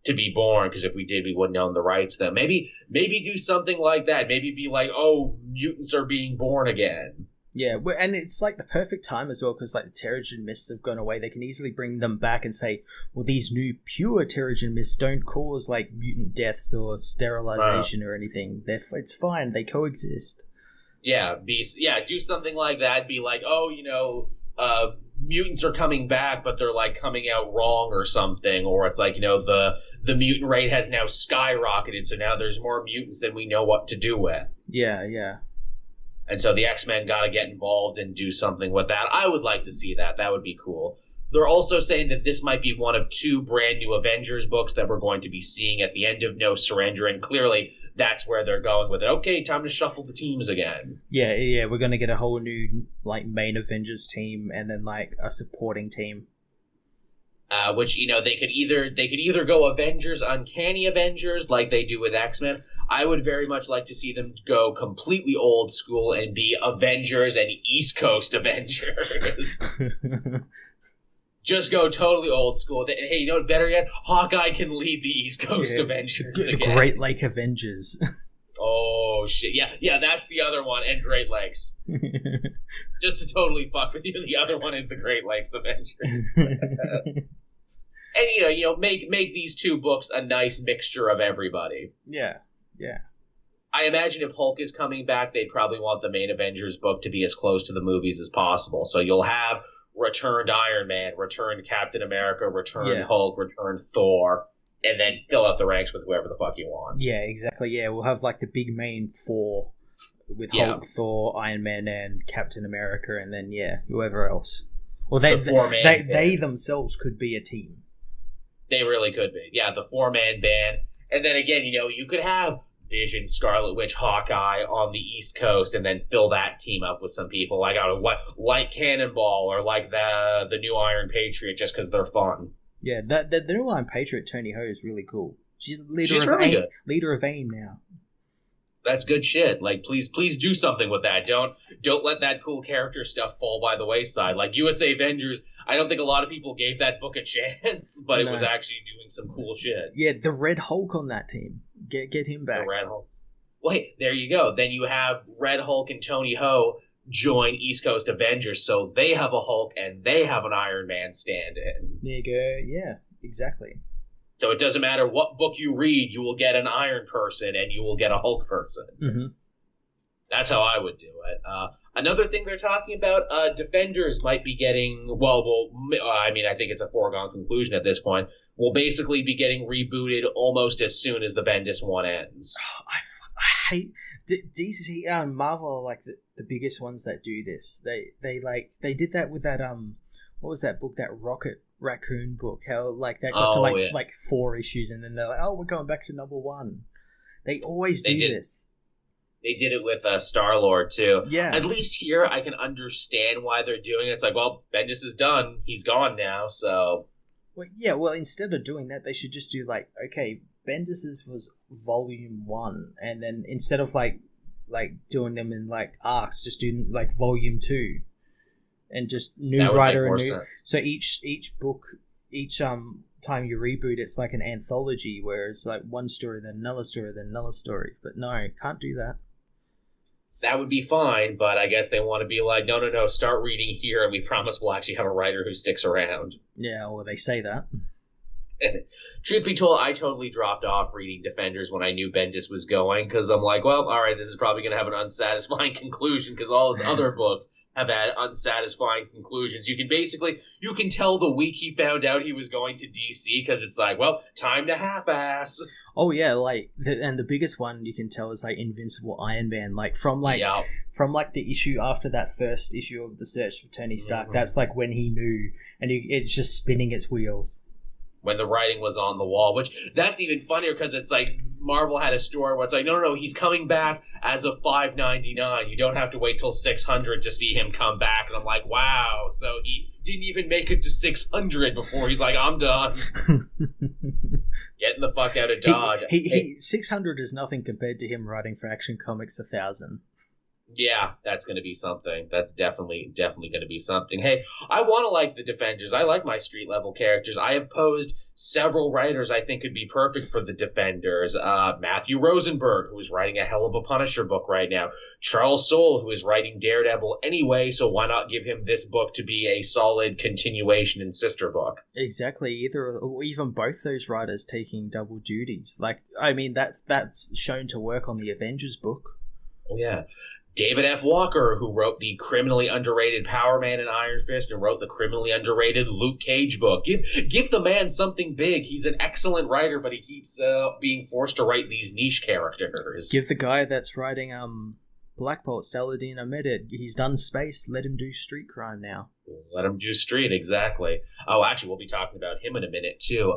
to be born, because if we did, we wouldn't own the rights to them. Maybe do something like that. Maybe be like, oh, mutants are being born again. Yeah, and it's like the perfect time as well, because like the Terrigen mists have gone away. They can easily bring them back and say, well, these new pure Terrigen mists don't cause like mutant deaths or sterilization or anything. It's fine. They coexist. Yeah, do something like that. Be like, mutants are coming back, but they're like coming out wrong or something. Or it's like, the mutant rate has now skyrocketed, so now there's more mutants than we know what to do with. Yeah. And so the X-Men got to get involved and do something with that. I would like to see that. That would be cool. They're also saying that this might be one of 2 brand new Avengers books that we're going to be seeing at the end of No Surrender, and clearly that's where they're going with it. Okay, time to shuffle the teams again. Yeah, we're going to get a whole new like main Avengers team and then like a supporting team. Which, they could either go Avengers, Uncanny Avengers, like they do with X-Men. I would very much like to see them go completely old school and be Avengers and East Coast Avengers. Just go totally old school. Hey, better yet? Hawkeye can lead the East Coast Avengers the again. Great Lake Avengers. Oh, shit. Yeah, that's the other one, and Great Lakes. Just to totally fuck with you, the other one is the Great Lakes Avengers. And, make these 2 books a nice mixture of everybody. Yeah. I imagine if Hulk is coming back, they'd probably want the main Avengers book to be as close to the movies as possible. So you'll have returned Iron Man, returned Captain America, returned Hulk, returned Thor, and then fill out the ranks with whoever the fuck you want. Yeah, exactly. Yeah, we'll have like the big main 4 with Hulk, Thor, Iron Man, and Captain America, and then whoever else. Or they themselves could be a team. They really could be. Yeah, the 4-man band. And then again, you could have Vision, Scarlet Witch, Hawkeye on the East Coast, and then fill that team up with some people like Cannonball or like the new Iron Patriot, just because they're fun. Yeah, the new Iron Patriot, Tony Ho, is really cool. She's leader of AIM now. That's good shit. Like, please do something with that. Don't let that cool character stuff fall by the wayside. Like USA Avengers, I don't think a lot of people gave that book a chance, but it was actually doing some cool shit. Yeah, the Red Hulk on that team. Get him back. The Red Hulk. Wait, there you go. Then you have Red Hulk and Tony Ho join East Coast Avengers, so they have a Hulk and they have an Iron Man stand-in. There you go. Yeah, exactly. So it doesn't matter what book you read, you will get an Iron person and you will get a Hulk person. Mm-hmm. That's how I would do it. Another thing they're talking about, Defenders might be getting, I think it's a foregone conclusion at this point, will basically be getting rebooted almost as soon as the Bendis one ends. I hate DC, Marvel are like the biggest ones that do this. They did that with that, what was that book, that Rocket Raccoon book, how like that got to like 4 issues and then they're like, oh, we're going back to number 1. They always do this. They did it with Star-Lord too. Yeah. At least here I can understand why they're doing it. It's like, well, Bendis is done. He's gone now, so. Well, instead of doing that, they should just do like, okay, Bendis's was volume 1, and then instead of like doing them in like arcs, just do like volume 2. And just new writer and new. Sense. So each book, each time you reboot, it's like an anthology, where it's like one story, then another story, then another story. But no, can't do that. That would be fine, but I guess they want to be like, no, start reading here, and we promise we'll actually have a writer who sticks around. Yeah, well, they say that. Truth be told, I totally dropped off reading Defenders when I knew Bendis was going, because I'm like, well, all right, this is probably going to have an unsatisfying conclusion, because all his other books have had unsatisfying conclusions. You can tell the week he found out he was going to DC, because it's like, well, time to half-ass. Oh yeah, and the biggest one you can tell is like Invincible Iron Man, from the issue after that first issue of The Search for Tony Stark. Mm-hmm. That's like when he knew, and it's just spinning its wheels. When the writing was on the wall, which that's even funnier because it's like Marvel had a story where it's like, no, he's coming back as of $5.99. You don't have to wait till 600 to see him come back. And I'm like, wow. So he didn't even make it to 600 before he's like, I'm done. Getting the fuck out of Dodge. 600 is nothing compared to him writing for Action Comics 1000. Yeah, that's going to be something. That's definitely going to be something. Hey, I want to like the Defenders. I like my street level characters. I have posed several writers I think could be perfect for the Defenders. Matthew Rosenberg, who is writing a hell of a Punisher book right now. Charles Soule, who is writing Daredevil anyway, so why not give him this book to be a solid continuation and sister book? Exactly. Either or even both those writers taking double duties. That's shown to work on the Avengers book. Oh, yeah. David F. Walker, who wrote the criminally underrated Power Man and Iron Fist and wrote the criminally underrated Luke Cage book. Give the man something big. He's an excellent writer, but he keeps being forced to write these niche characters. Give the guy that's writing Black Bolt, Saladin Ahmed, he's done space. Let him do street crime now. Let him do street, exactly. Oh, actually, we'll be talking about him in a minute, too.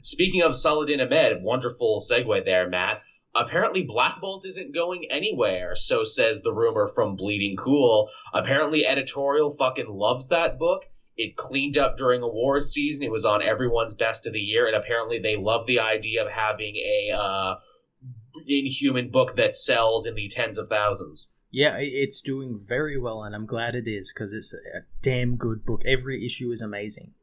Speaking of Saladin Ahmed, wonderful segue there, Matt. Apparently Black Bolt isn't going anywhere, so says the rumor from Bleeding Cool. Apparently editorial fucking loves that book. It cleaned up during awards season. It was on everyone's best of the year, and apparently they love the idea of having a Inhuman book that sells in the tens of thousands. Yeah, it's doing very well, and I'm glad it is, because it's a damn good book. Every issue is amazing.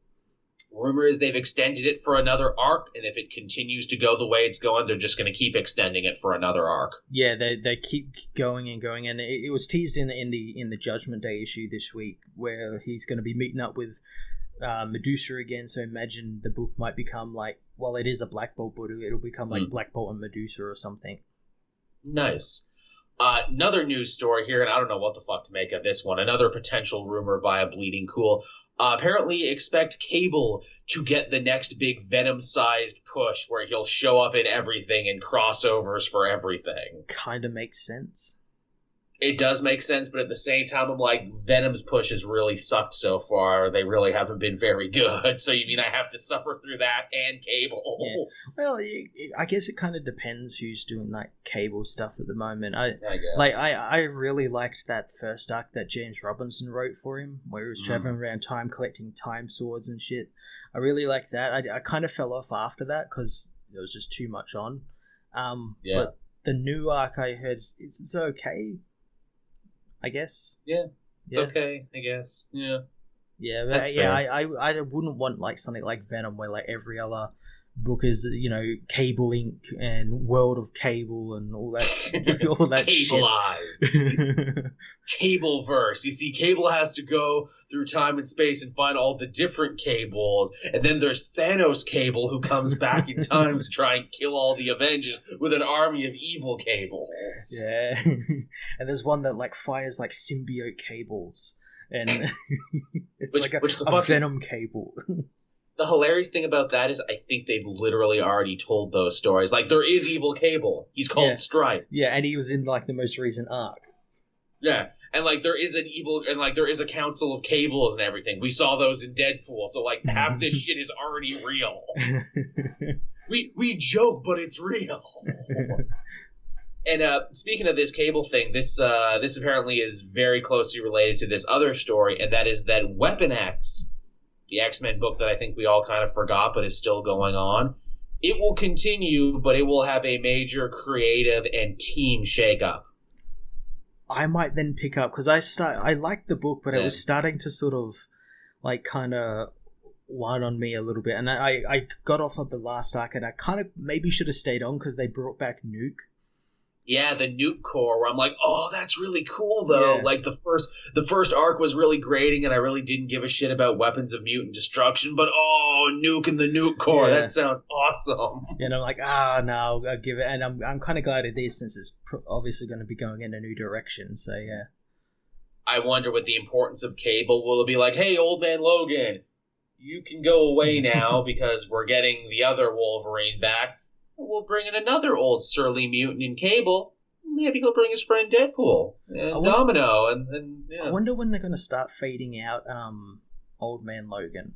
Rumor is they've extended it for another arc, and if it continues to go the way it's going, they're just going to keep extending it for another arc. Yeah, they keep going and going, and it was teased in the Judgment Day issue this week, where he's going to be meeting up with Medusa again. So imagine the book might become like, well, it is a Black Bolt, but it'll become like Black Bolt and Medusa or something. Nice. Another news story here, and I don't know what the fuck to make of this one. Another potential rumor via Bleeding Cool. Apparently expect Cable to get the next big Venom-sized push where he'll show up in everything and crossovers for everything. Kind of makes sense. It does make sense, but at the same time, I'm like, Venom's push has really sucked so far. They really haven't been very good. So you mean I have to suffer through that and Cable? Yeah. Well, I guess it kind of depends who's doing like Cable stuff at the moment. I guess. I really liked that first arc that James Robinson wrote for him, where he was traveling around time collecting time swords and shit. I really liked that. I kind of fell off after that because there was just too much on. But the new arc I heard it's okay. I guess. Yeah. It's okay, I guess. Yeah. Yeah, but I wouldn't want like something like Venom where like every other book is, you know, Cable Inc. and World of Cable and all that Cableized. Cableverse. You see, Cable has to go through time and space and find all the different Cables, and then there's Thanos Cable who comes back in time to try and kill all the Avengers with an army of evil Cables. Yeah. And there's one that like fires like symbiote cables, and it's a Venom Cable. The hilarious thing about that is I think they've literally already told those stories. Like, there is evil Cable. He's called Stripe. Yeah, and he was in like the most recent arc. Yeah. And, like, there is there is a council of Cables and everything. We saw those in Deadpool, so, like, half this shit is already real. We joke, but it's real. And speaking of this Cable thing, this apparently is very closely related to this other story, and that is that Weapon X, the X-Men book that I think we all kind of forgot but is still going on, it will continue, but it will have a major creative and team shakeup. I might then pick up, because I liked the book, but it was starting to sort of like kind of whine on me a little bit, and I got off of the last arc, and I kind of maybe should have stayed on because they brought back Nuke. Yeah, the Nuke Corps, where I'm like, oh, that's really cool, though. Yeah. Like, the first arc was really grating, and I really didn't give a shit about Weapons of Mutant Destruction, but, Nuke and the Nuke Corps, that sounds awesome. And I'm like, no, I'll give it, and I'm kind of glad it is, since it's obviously going to be going in a new direction, so yeah. I wonder what the importance of Cable will be like, hey, Old Man Logan, you can go away now because we're getting the other Wolverine back. We'll bring in another old surly mutant in Cable. Maybe he'll bring his friend Deadpool and Domino. And I wonder when they're going to start fading out Old Man Logan.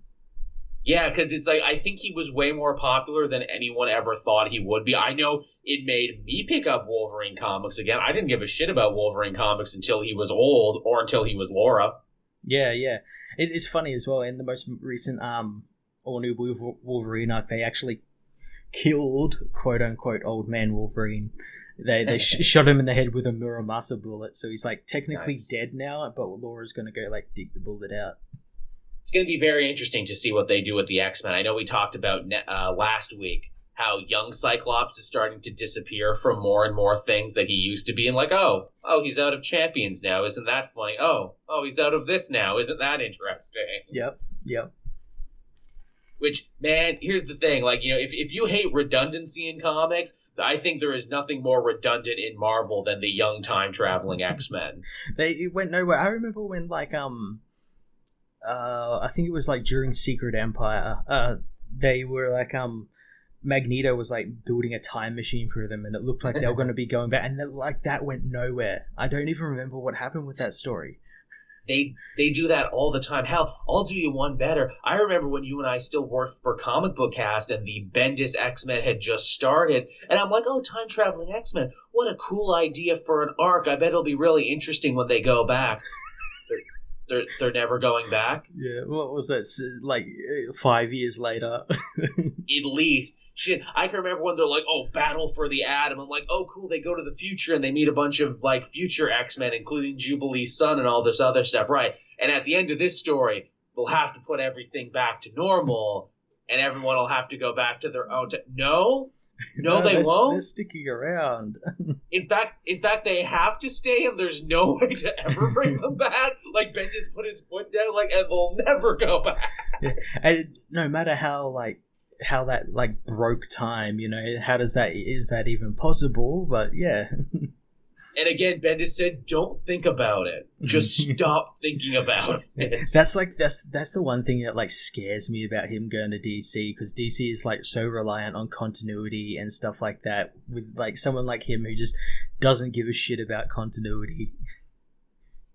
Yeah, because it's like, I think he was way more popular than anyone ever thought he would be. I know it made me pick up Wolverine comics again. I didn't give a shit about Wolverine comics until he was old or until he was Laura. Yeah. It's funny as well. In the most recent All New Wolverine arc, they actually killed quote-unquote Old Man Wolverine. They shot him in the head with a Muramasa bullet, so he's like technically dead now, but Laura's going to go like dig the bullet out. It's going to be very interesting to see what they do with the X-Men. I know we talked about last week how young Cyclops is starting to disappear from more and more things that he used to be, and like, oh, he's out of Champions now, isn't that funny? Oh, he's out of this now, isn't that interesting? Yep. Which, man, here's the thing. Like, you know, if you hate redundancy in comics, I think there is nothing more redundant in Marvel than the young time-traveling X-Men. It went nowhere. I remember when, like, I think it was, like, during Secret Empire, they were, like, Magneto was, like, building a time machine for them, and it looked like they were going to be going back, and, that went nowhere. I don't even remember what happened with that story. They do that all the time. Hell, I'll do you one better. I remember when you and I still worked for Comic Book Cast and the Bendis X-Men had just started, and I'm like, time-traveling X-Men, what a cool idea for an arc. I bet it'll be really interesting when they go back. They're never going back? Yeah, what was that, like, 5 years later? At least. Shit, I can remember when they're like, Battle for the Atom. I'm like, cool, they go to the future and they meet a bunch of, like, future X-Men, including Jubilee's son and all this other stuff, right? And at the end of this story, they'll have to put everything back to normal, and everyone will have to go back to their own No, they won't. They're sticking around. In fact, they have to stay, and there's no way to ever bring them back. Like, Bendis put his foot down, like, and they'll never go back. Yeah. And no matter how that like broke time, you know, is that even possible? But yeah. And again, Bendis said, don't think about it. Just stop thinking about it. That's the one thing that like scares me about him going to DC, because DC is like so reliant on continuity and stuff like that, with like someone like him who just doesn't give a shit about continuity.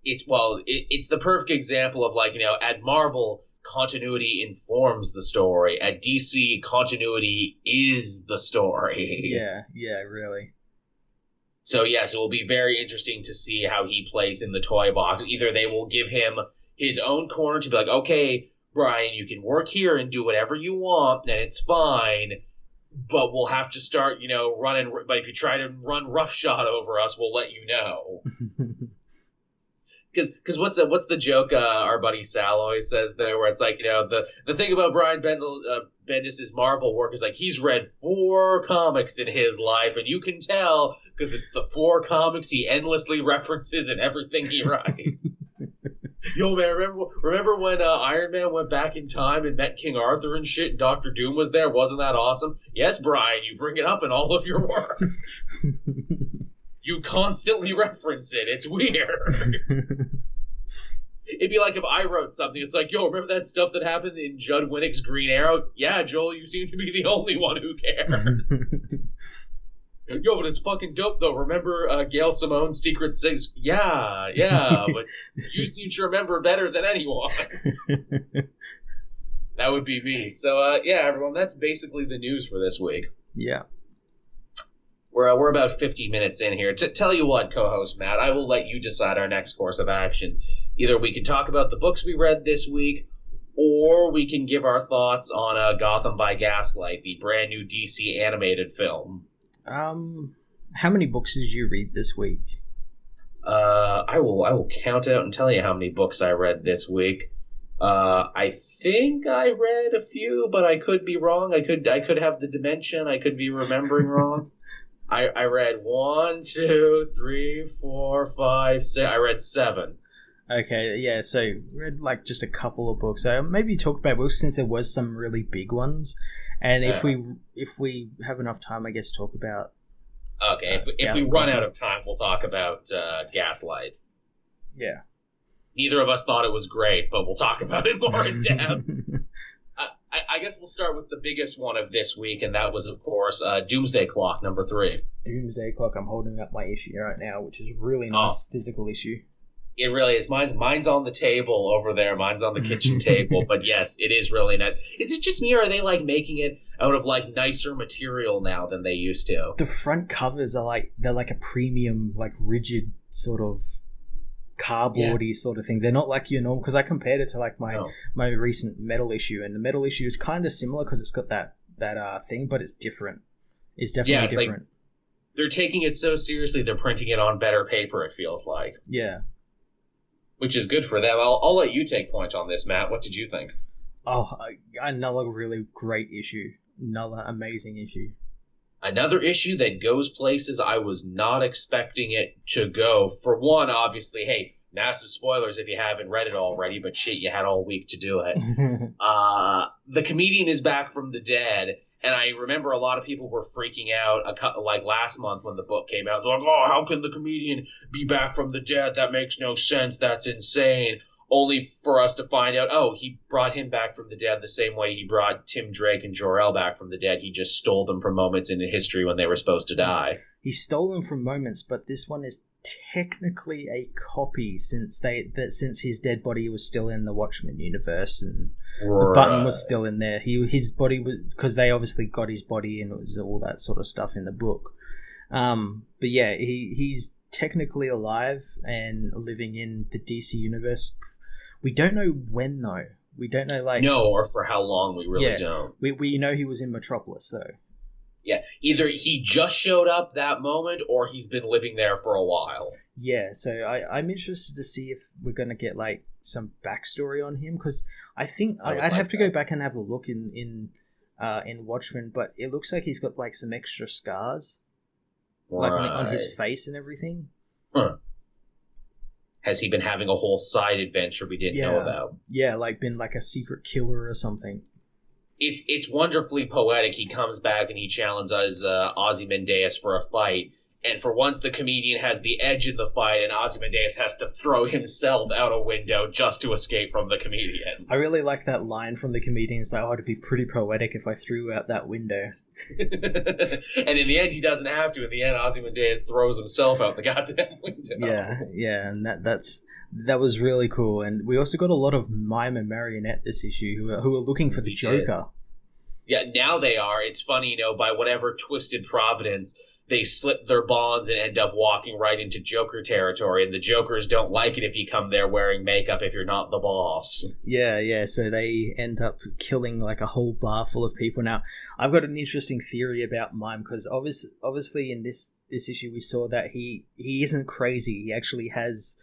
it's the perfect example of, like, at Marvel, continuity informs the story. At DC, continuity is the story. Yeah, really. So yes, it will be very interesting to see how he plays in the toy box. Either they will give him his own corner to be like, okay, Brian, you can work here and do whatever you want, and it's fine, but we'll have to start, running. But if you try to run roughshod over us, we'll let you know. Because what's the joke our buddy Sal always says there, where it's like, the thing about Brian Bendis' Marvel work is, like, he's read 4 comics in his life, and you can tell because it's the 4 comics he endlessly references in everything he writes. Yo, man, remember when Iron Man went back in time and met King Arthur and shit, and Doctor Doom was there? Wasn't that awesome? Yes, Brian, you bring it up in all of your work. You constantly reference it. It's weird. It'd be like if I wrote something. It's like, yo, remember that stuff that happened in Judd Winnick's Green Arrow? Yeah, Joel, you seem to be the only one who cares. Yo, but it's fucking dope, though. Remember Gail Simone's Secret Six? Yeah, but you seem to remember better than anyone. That would be me. So, yeah, everyone, that's basically the news for this week. Yeah. We're about 50 minutes in here. Tell you what, co-host Matt, I will let you decide our next course of action. Either we can talk about the books we read this week, or we can give our thoughts on Gotham by Gaslight, the brand new DC animated film. How many books did you read this week? I will count out and tell you how many books I read this week. I think I read a few, but I could be wrong. I could have the dimension. I could be remembering wrong. I read 1, 2, 3, 4, 5, 6. I read 7. Okay, yeah, so read like just a couple of books. So maybe talk about books since there was some really big ones. And if we have enough time, I guess talk about... Okay, if we run out of time, we'll talk about Gaslight. Yeah. Neither of us thought it was great, but we'll talk about it more in depth. I guess we'll start with the biggest one of this week, and that was, of course, Doomsday Clock number 3. Doomsday Clock. I'm holding up my issue right now, which is a really nice physical issue. It really is. Mine's on the table over there. Mine's on the kitchen table. But yes, it is really nice. Is it just me, or are they like making it out of like nicer material now than they used to? The front covers are they're like a premium, like rigid sort of cardboardy sort of thing. They're not like your normal, because I compared it to like my recent metal issue, and the metal issue is kind of similar because it's got that thing, but it's different. It's definitely different. Like, they're taking it so seriously. They're printing it on better paper. It feels like. Yeah. Which is good for them. I'll let you take point on this, Matt. What did you think? Oh, another really great issue. Another amazing issue. Another issue that goes places I was not expecting it to go. For one, obviously, hey, massive spoilers if you haven't read it already, but shit, you had all week to do it. The comedian is back from the dead, and I remember a lot of people were freaking out like last month when the book came out. They're like, oh, how can the comedian be back from the dead? That makes no sense. That's insane. Only for us to find out, oh, he brought him back from the dead the same way he brought Tim Drake and Jor-El back from the dead. He just stole them from moments in history when they were supposed to die. He stole them from moments, but this one is technically a copy since his dead body was still in the Watchmen universe, and the button was still in there. His body was, because they obviously got his body and it was all that sort of stuff in the book. But yeah, he's technically alive and living in the DC universe. We don't know when though. We don't know or for how long. We really don't. We know he was in Metropolis though. Yeah, either he just showed up that moment or he's been living there for a while. Yeah, so I'm interested to see if we're going to get like some backstory on him, because I think I'd have to go back and have a look in Watchmen, but it looks like he's got like some extra scars, like on his face and everything. Huh. Has he been having a whole side adventure we didn't know about? Yeah, like been like a secret killer or something. It's wonderfully poetic. He comes back and he challenges Ozymandias for a fight. And for once, the comedian has the edge in the fight, and Ozymandias has to throw himself out a window just to escape from the comedian. I really like that line from the comedian. It's like, oh, it'd be pretty poetic if I threw out that window. And in the end, he doesn't have to. In the end, Ozymandias throws himself out the goddamn window. Yeah, and That was really cool, and we also got a lot of mime and marionette this issue who are looking for the Joker. Yeah, now they are. It's funny, by whatever twisted providence, they slip their bonds and end up walking right into Joker territory, and the Jokers don't like it if you come there wearing makeup if you're not the boss. Yeah, so they end up killing like a whole bar full of people. Now, I've got an interesting theory about Mime, because obviously in this issue we saw that he isn't crazy. He actually has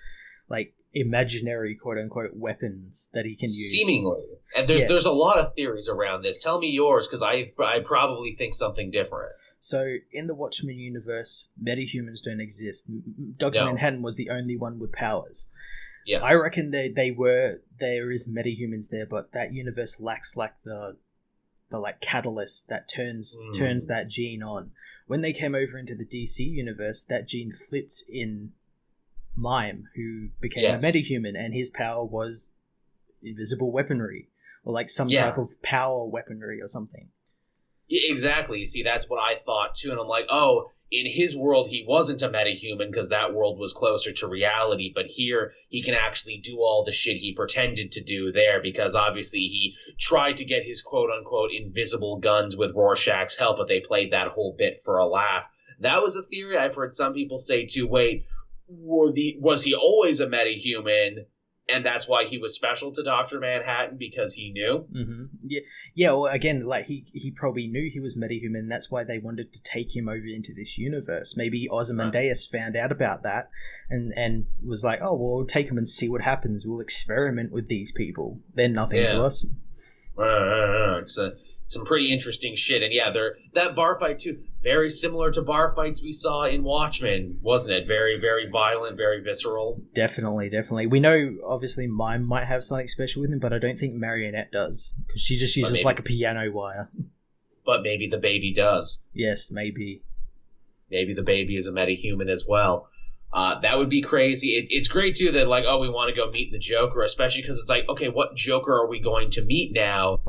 like imaginary quote-unquote weapons that he can use. Seemingly. And there's a lot of theories around this. Tell me yours, because I probably think something different. So, in the Watchmen universe, metahumans don't exist. Dr. Manhattan was the only one with powers. Yes. I reckon there is metahumans there, but that universe lacks like the like catalyst that turns that gene on. When they came over into the DC universe, that gene flipped in Mime, who became a metahuman, and his power was invisible weaponry, or like some type of power weaponry or something. Yeah, exactly. See, that's what I thought too, and I'm like, oh, in his world he wasn't a metahuman because that world was closer to reality, but here he can actually do all the shit he pretended to do there, because obviously he tried to get his quote-unquote invisible guns with Rorschach's help, but they played that whole bit for a laugh. That was a theory I've heard some people say too. Wait, was he always a metahuman? And that's why he was special to Dr. Manhattan, because he knew? Mm-hmm. Yeah. Well, again, like he probably knew he was metahuman. That's why they wanted to take him over into this universe. Maybe Ozymandias found out about that and was like, oh, well, we'll take him and see what happens. We'll experiment with these people. They're nothing to us. So, some pretty interesting shit. And that bar fight too, very similar to bar fights we saw in Watchmen, wasn't it? Very, very violent, very visceral. Definitely. We know, obviously, Mime might have something special with him, but I don't think Marionette does, because she just uses like a piano wire. But maybe the baby does. Yes, maybe. Maybe the baby is a metahuman as well. That would be crazy. It's great, too, that, like, oh, we want to go meet the Joker, especially because it's like, okay, what Joker are we going to meet now?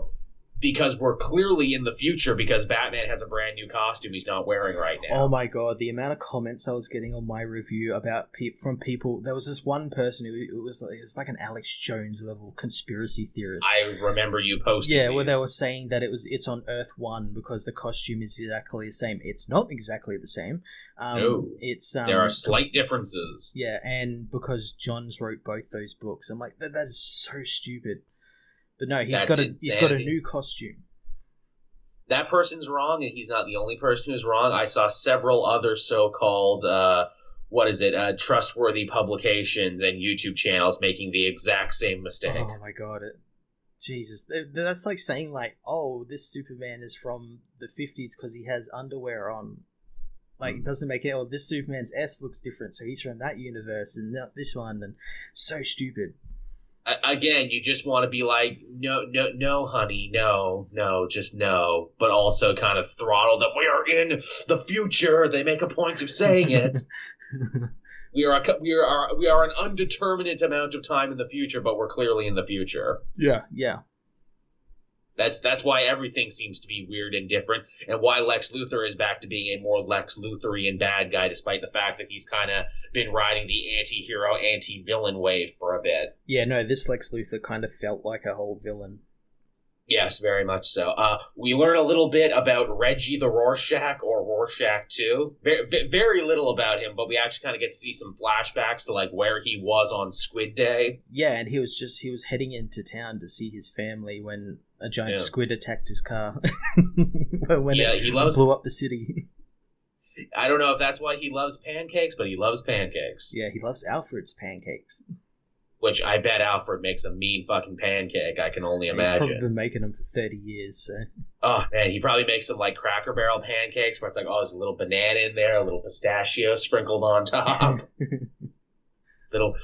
Because we're clearly in the future, because Batman has a brand new costume he's not wearing right now. Oh my god, the amount of comments I was getting on my review about from people. There was this one person who it was like an Alex Jones level conspiracy theorist. I remember you posting where they were saying that it's on Earth 1 because the costume is exactly the same. It's not exactly the same. No, there are slight differences. Yeah, and because Johns wrote both those books, I'm like, that's so stupid. But no, he's got a new costume. That person's wrong, and he's not the only person who's wrong. I saw several other so-called, trustworthy publications and YouTube channels making the exact same mistake. Oh my god. Jesus. That's like saying, like, oh, this Superman is from the 50s because he has underwear on. Like, it doesn't make it, oh, this Superman's S looks different, so he's from that universe and not this one, and so stupid. Again, you just want to be like, no, honey, no, just no, but also kind of throttle them. We are in the future. They make a point of saying it. we are an undeterminate amount of time in the future, but we're clearly in the future. Yeah. That's why everything seems to be weird and different, and why Lex Luthor is back to being a more Lex Luthorian bad guy, despite the fact that he's kind of been riding the anti-hero, anti-villain wave for a bit. Yeah, no, this Lex Luthor kind of felt like a whole villain. Yes, very much so. We learn a little bit about Reggie the Rorschach, or Rorschach 2. Very little about him, but we actually kind of get to see some flashbacks to like where he was on Squid Day. Yeah, and he was heading into town to see his family when a giant squid attacked his car. He blew up the city. I don't know if that's why he loves pancakes, but he loves pancakes. Yeah, he loves Alfred's pancakes. Which I bet Alfred makes a mean fucking pancake, I can only imagine. He's probably been making them for 30 years, so... Oh, man, he probably makes some, like, Cracker Barrel pancakes where it's like, oh, there's a little banana in there, a little pistachio sprinkled on top.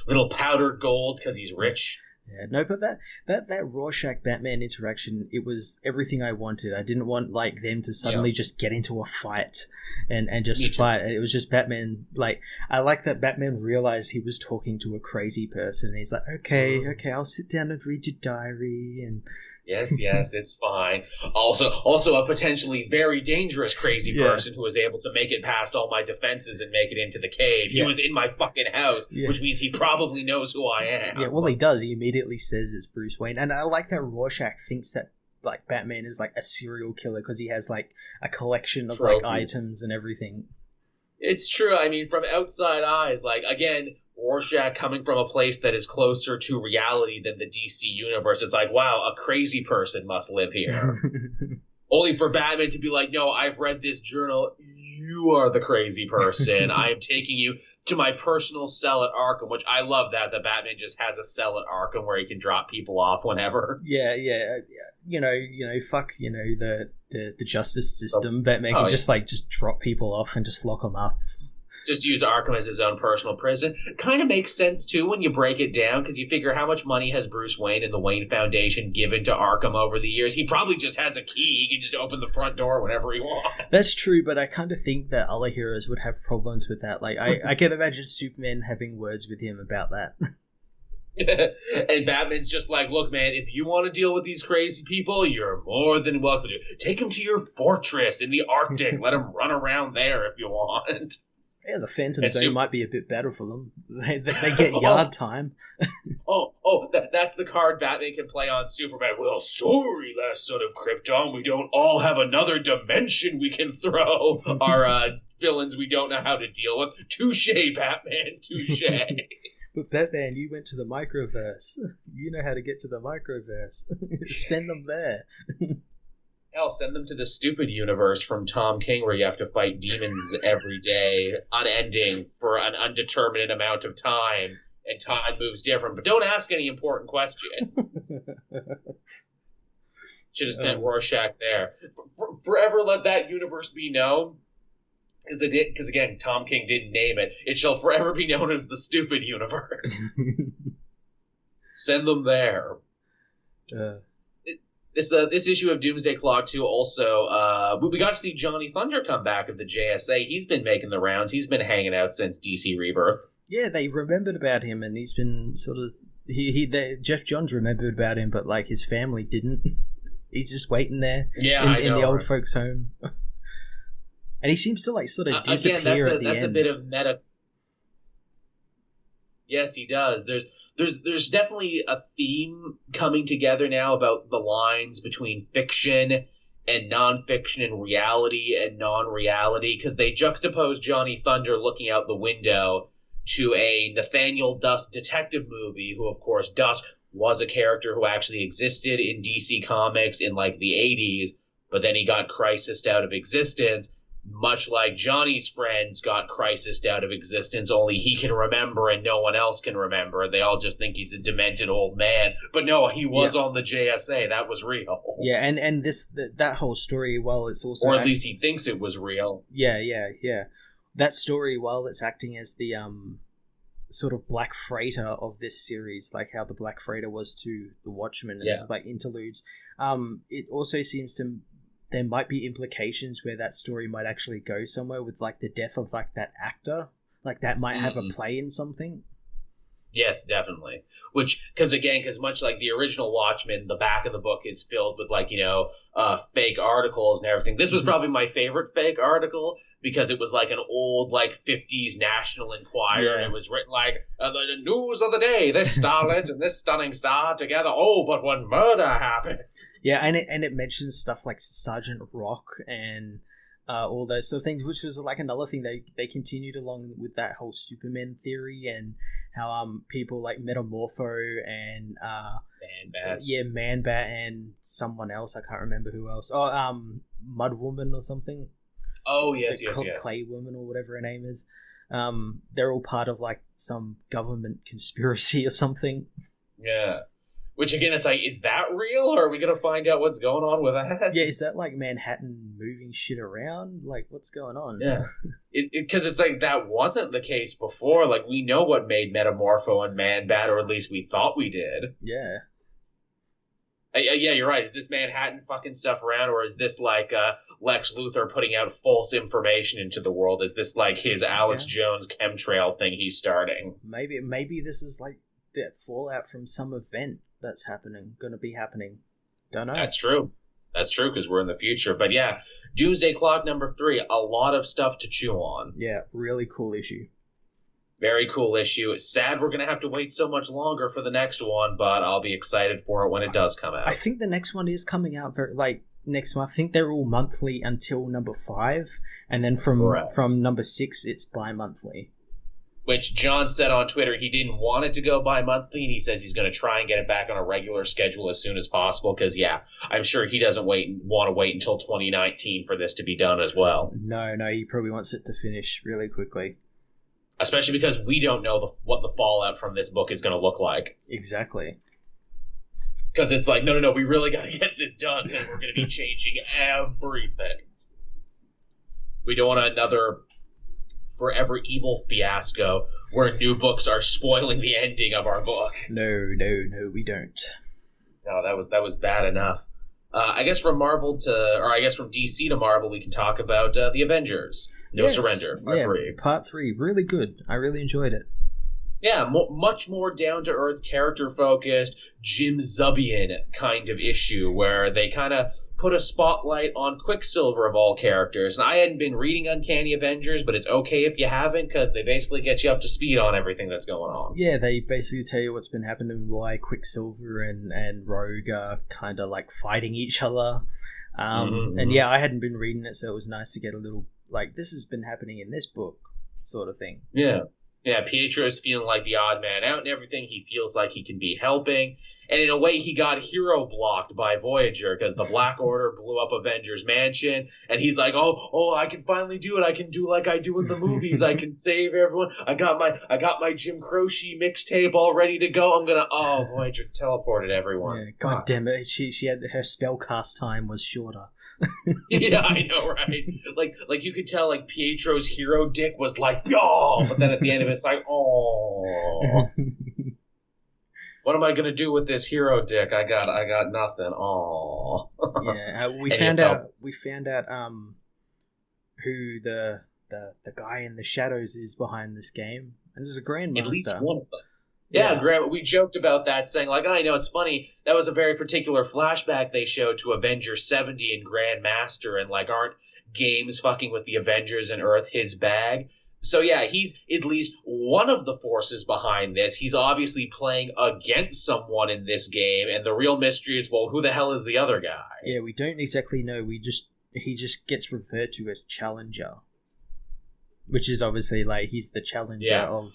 little powdered gold because he's rich. Yeah, no, but that Rorschach Batman interaction, it was everything I wanted. I didn't want like them to suddenly just get into a fight and just fight. It was just Batman. Like, I like that Batman realized he was talking to a crazy person, and he's like, okay, I'll sit down and read your diary, and Yes, it's fine. Also a potentially very dangerous crazy person who was able to make it past all my defenses and make it into the cave. He was in my fucking house, which means he probably knows who I am. Yeah, well, he does. He immediately says it's Bruce Wayne. And I like that Rorschach thinks that, like, Batman is, like, a serial killer because he has, like, a collection of, like, items and everything. It's true. I mean, from outside eyes, like, again, Rorschach coming from a place that is closer to reality than the DC universe, it's like, wow, a crazy person must live here. Only for Batman to be like, no, I've read this journal. You are the crazy person. I am taking you to my personal cell at Arkham, which I love that Batman just has a cell at Arkham where he can drop people off whenever. Yeah. Fuck, the justice system. Batman can just drop people off and just lock them up. Just use Arkham as his own personal prison. Kind of makes sense, too, when you break it down, because you figure how much money has Bruce Wayne and the Wayne Foundation given to Arkham over the years. He probably just has a key. He can just open the front door whenever he wants. That's true, but I kind of think that other heroes would have problems with that. Like, I can imagine Superman having words with him about that. And Batman's just like, look, man, if you want to deal with these crazy people, you're more than welcome to. Take them to your fortress in the Arctic. Let them run around there if you want. Yeah, the Phantom Zone might be a bit better for them. They get yard time. That's the card Batman can play on Superman. Well, sorry, last son of Krypton, we don't all have another dimension we can throw our villains we don't know how to deal with. Touche, Batman, touche. But Batman, you went to the microverse. You know how to get to the microverse. Send them there. Hell, send them to the stupid universe from Tom King where you have to fight demons every day, unending, for an undetermined amount of time, and time moves different. But don't ask any important questions. Should have sent Rorschach there. Forever let that universe be known, because again, Tom King didn't name it. It shall forever be known as the stupid universe. Send them there. This issue of Doomsday Clock 2 also, we got to see Johnny Thunder come back of the JSA. He's been making the rounds. He's been hanging out since DC Rebirth. Yeah, they remembered about him, and he's been sort of... Jeff Johns remembered about him, but, like, his family didn't. He's just waiting there in the old folks' home. And he seems to, like, sort of disappear at the end. That's a bit of meta... Yes, he does. There's definitely a theme coming together now about the lines between fiction and nonfiction and reality and non-reality, because they juxtapose Johnny Thunder looking out the window to a Nathaniel Dusk detective movie, who, of course, Dusk was a character who actually existed in DC Comics in, like, the 80s, but then he got crisised out of existence, much like Johnny's friends got crisised out of existence, only he can remember and no one else can remember. They all just think he's a demented old man. But no, he was on the JSA. That was real. Yeah, and that whole story, while it's also... Or at least he thinks it was real. Yeah. That story, while it's acting as the sort of Black Freighter of this series, like how the Black Freighter was to the Watchmen, and it's like interludes, it also seems to... There might be implications where that story might actually go somewhere with, like, the death of, like, that actor. Like, that might have a play in something. Yes, definitely. Because much like the original Watchmen, the back of the book is filled with, like, fake articles and everything. This was probably my favorite fake article, because it was like an old, like, 50s National Enquirer, and it was written like, the news of the day, this starlet and this stunning star together. Oh, but when murder happened. Yeah, and it mentions stuff like Sergeant Rock and all those sort of things, which was like another thing they continued along with that whole Superman theory, and how people like Metamorpho and Man-Bat and someone else, I can't remember who else. Mud Woman or something. Oh yes. Clay Woman or whatever her name is. They're all part of like some government conspiracy or something. Yeah. Which, again, it's like, is that real, or are we going to find out what's going on with that? Yeah, is that, like, Manhattan moving shit around? Like, what's going on? Yeah. Because it's like, that wasn't the case before. Like, we know what made Metamorpho and Man-Bat, or at least we thought we did. Yeah. Yeah, you're right. Is this Manhattan fucking stuff around, or is this, like, Lex Luthor putting out false information into the world? Is this, like, his Alex Jones chemtrail thing he's starting? Maybe this is, like, the fallout from some event that's going to be happening. Don't know. That's true. That's true, because we're in the future. But yeah, Doomsday Clock number 3, a lot of stuff to chew on. Yeah, really cool issue. Very cool issue. It's sad we're going to have to wait so much longer for the next one, but I'll be excited for it when it does come out. I think the next one is coming out next month. I think they're all monthly until number 5, and then from number 6 it's bi-monthly. Which John said on Twitter he didn't want it to go bi-monthly, and he says he's going to try and get it back on a regular schedule as soon as possible, because, yeah, I'm sure he doesn't want to wait until 2019 for this to be done as well. No, he probably wants it to finish really quickly. Especially because we don't know what the fallout from this book is going to look like. Exactly. Because it's like, no, we really got to get this done, because we're going to be changing everything. We don't want another forever evil fiasco where new books are spoiling the ending of our book. No, we don't. No, that was bad enough. I guess from DC to Marvel, we can talk about the Avengers. No Surrender, Part 3. Part 3, really good. I really enjoyed it. Yeah, much more down-to-earth, character-focused, Jim Zubbian kind of issue, where they kind of put a spotlight on Quicksilver of all characters. And I hadn't been reading Uncanny Avengers, but it's okay if you haven't, because they basically get you up to speed on everything that's going on. Yeah, they basically tell you what's been happening, why Quicksilver and Rogue are kind of like fighting each other. And yeah, I hadn't been reading it, so it was nice to get a little, like, this has been happening in this book sort of thing. Yeah, Pietro's feeling like the odd man out and everything. He feels like he can be helping. And in a way, he got hero blocked by Voyager, because the Black Order blew up Avengers Mansion, and he's like, oh, I can finally do it. I can do like I do in the movies. I can save everyone. I got my Jim Croce mixtape all ready to go. Voyager teleported everyone. Yeah, God damn it. She had her spellcast time was shorter. Yeah, I know, right? Like you could tell, like, Pietro's hero dick was like, yo, but then at the end of it, it's like, oh. What am I gonna do with this hero dick? I got nothing. Aww. Yeah, we found out who the guy in the shadows is behind this game, and this is a Grandmaster. At least one of them. Yeah, we joked about that, saying like, I know, it's funny. That was a very particular flashback they showed to Avengers 70 and Grandmaster, and like, aren't games fucking with the Avengers and Earth his bag? So yeah, he's at least one of the forces behind this. He's obviously playing against someone in this game, and the real mystery is, well, who the hell is the other guy? Yeah, we don't exactly know. He just gets referred to as Challenger, which is obviously like he's the challenger of.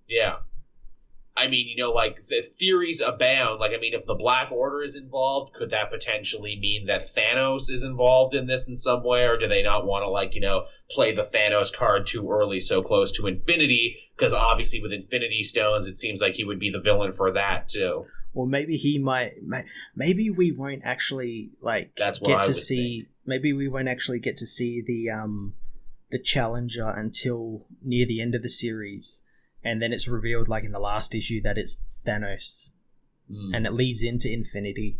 Yeah. I mean, you know, like, the theories abound. Like, I mean, if the Black Order is involved, could that potentially mean that Thanos is involved in this in some way? Or do they not want to, like, you know, play the Thanos card too early, so close to infinity? Because obviously with Infinity Stones, it seems like he would be the villain for that, too. Well, maybe he might. Maybe we won't actually, like, maybe we won't actually get to see the Challenger until near the end of the series. And then it's revealed, like, in the last issue that it's Thanos. And it leads into Infinity.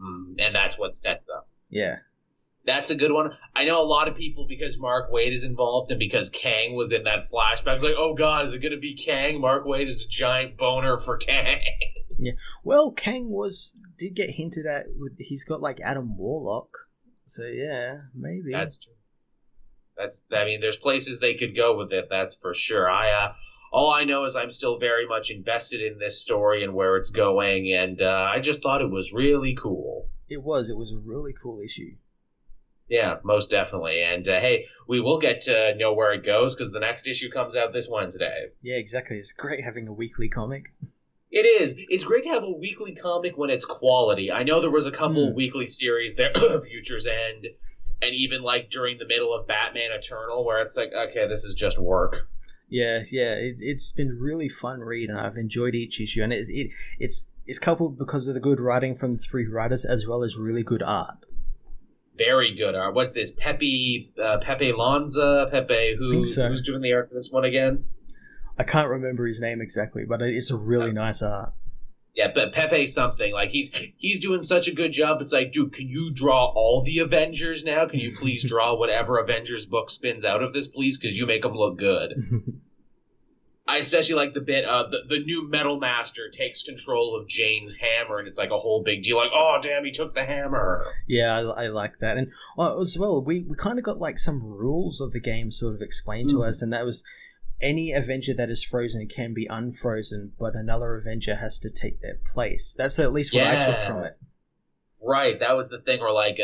And that's what sets up. Yeah. That's a good one. I know a lot of people, because Mark Waid is involved and because Kang was in that flashback, it's like, oh god, is it going to be Kang? Mark Waid is a giant boner for Kang. Yeah. Well, Kang did get hinted at. He's got, like, Adam Warlock. So, yeah, maybe. That's true. There's places they could go with it, that's for sure. All I know is I'm still very much invested in this story and where it's going, and I just thought it was really cool. It was a really cool issue. Yeah, most definitely. And hey, we will get to know where it goes, because the next issue comes out this Wednesday. Yeah, exactly. It's great having a weekly comic. It is. It's great to have a weekly comic when it's quality. I know there was a couple of weekly series there, Future's End, and even, like, during the middle of Batman Eternal, where it's like, okay, this is just work. Yeah, it's been really fun read, and I've enjoyed each issue, and it's coupled because of the good writing from the 3 writers, as well as really good art. Very good art. What's this? Pepe Lanza? Who's doing the art for this one again? I can't remember his name exactly, but it's a really nice art. Yeah, but Pepe something. Like, he's doing such a good job. It's like, dude, can you draw all the Avengers now? Can you please draw whatever Avengers book spins out of this, please? Because you make them look good. I especially like the bit of the new Metal Master takes control of Jane's hammer, and it's like a whole big deal. Like, oh damn, he took the hammer. Yeah, I like that. And as well, we kind of got like some rules of the game sort of explained to us, and that was any Avenger that is frozen can be unfrozen, but another Avenger has to take their place. That's at least what I took from it. Right, that was the thing where like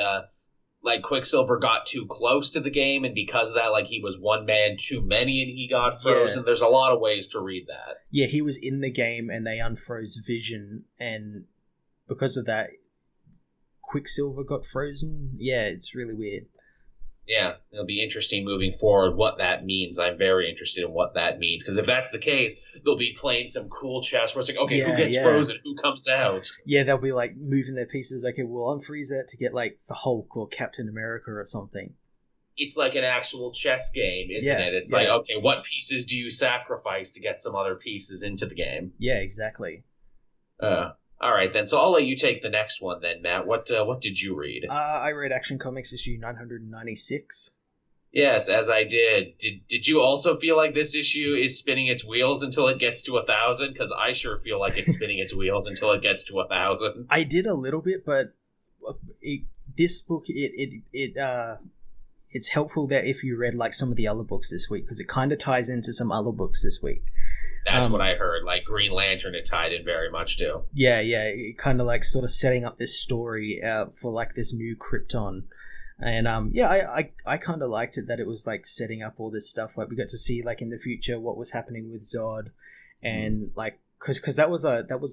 Quicksilver got too close to the game, and because of that, like he was one man too many, and he got frozen. Yeah. There's a lot of ways to read that. Yeah, he was in the game, and they unfroze Vision, and because of that, Quicksilver got frozen. Yeah, it's really weird. Yeah, it'll be interesting moving forward what that means. I'm very interested in what that means, because if that's the case, they'll be playing some cool chess where it's like, okay, who gets frozen, who comes out? Yeah, they'll be like moving their pieces. Okay, we'll unfreeze it to get like the Hulk or Captain America or something. It's like an actual chess game, isn't it? It's like, okay, what pieces do you sacrifice to get some other pieces into the game? Yeah, exactly. All right, then. So I'll let you take the next one then, Matt. What did you read? I read Action Comics issue 996. Yes, as I did. Did you also feel like this issue is spinning its wheels until it gets to 1,000? Because I sure feel like it's spinning its wheels until it gets to 1,000. I did a little bit, but this book, it's helpful that if you read like some of the other books this week, because it kind of ties into some other books this week. That's what I heard. Like Green Lantern, it tied in very much too. Yeah, it kind of like sort of setting up this story for like this new Krypton, and I kind of liked it that it was like setting up all this stuff. Like we got to see like in the future what was happening with Zod, and like because that was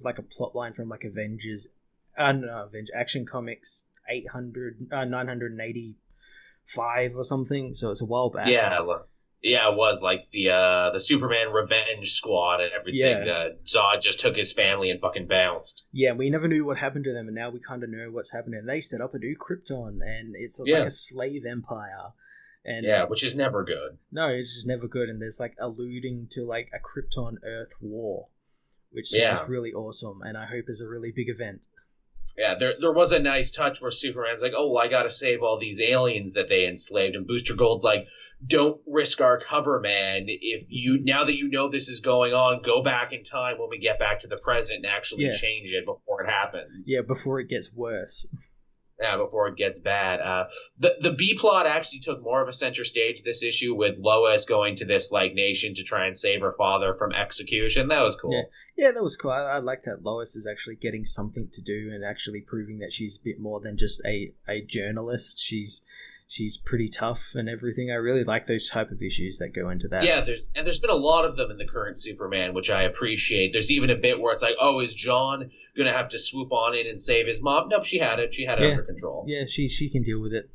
like a plot line from like Avengers Action Comics 985 or something. So it's a while back. Yeah, it was like the Superman Revenge Squad and everything. Yeah. Zod just took his family and fucking bounced. Yeah, we never knew what happened to them, and now we kind of know what's happening. They set up a new Krypton, and it's like a slave empire. And which is never good. No, it's just never good, and there's like alluding to like a Krypton-Earth war, which sounds really awesome, and I hope is a really big event. Yeah, there was a nice touch where Superman's like, oh, I gotta save all these aliens that they enslaved, and Booster Gold's like, don't risk our cover, man. Now that you know this is going on, go back in time when we get back to the present and actually change it before it happens. Yeah, before it gets worse. Yeah, before it gets bad. The B plot actually took more of a center stage this issue, with Lois going to this like nation to try and save her father from execution. That was cool. Yeah, that was cool. I like that Lois is actually getting something to do and actually proving that she's a bit more than just a journalist. She's pretty tough and everything. I really like those type of issues that go into that. Yeah, there's been a lot of them in the current Superman, which I appreciate. There's even a bit where it's like, oh, is John gonna have to swoop on in and save his mom? Nope, she had it. She had it under control. Yeah, she can deal with it.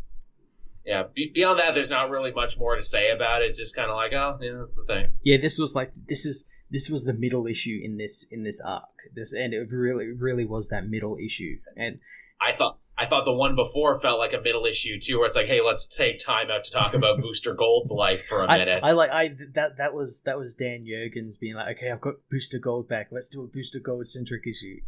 Yeah, beyond that, there's not really much more to say about it. It's just kind of like, oh, yeah, that's the thing. Yeah, this was the middle issue in this arc. And it really was that middle issue. And I thought the one before felt like a middle issue too, where it's like, hey, let's take time out to talk about Booster Gold's life for a minute. That was Dan Jurgens being like, okay, I've got Booster Gold back. Let's do a Booster Gold centric issue.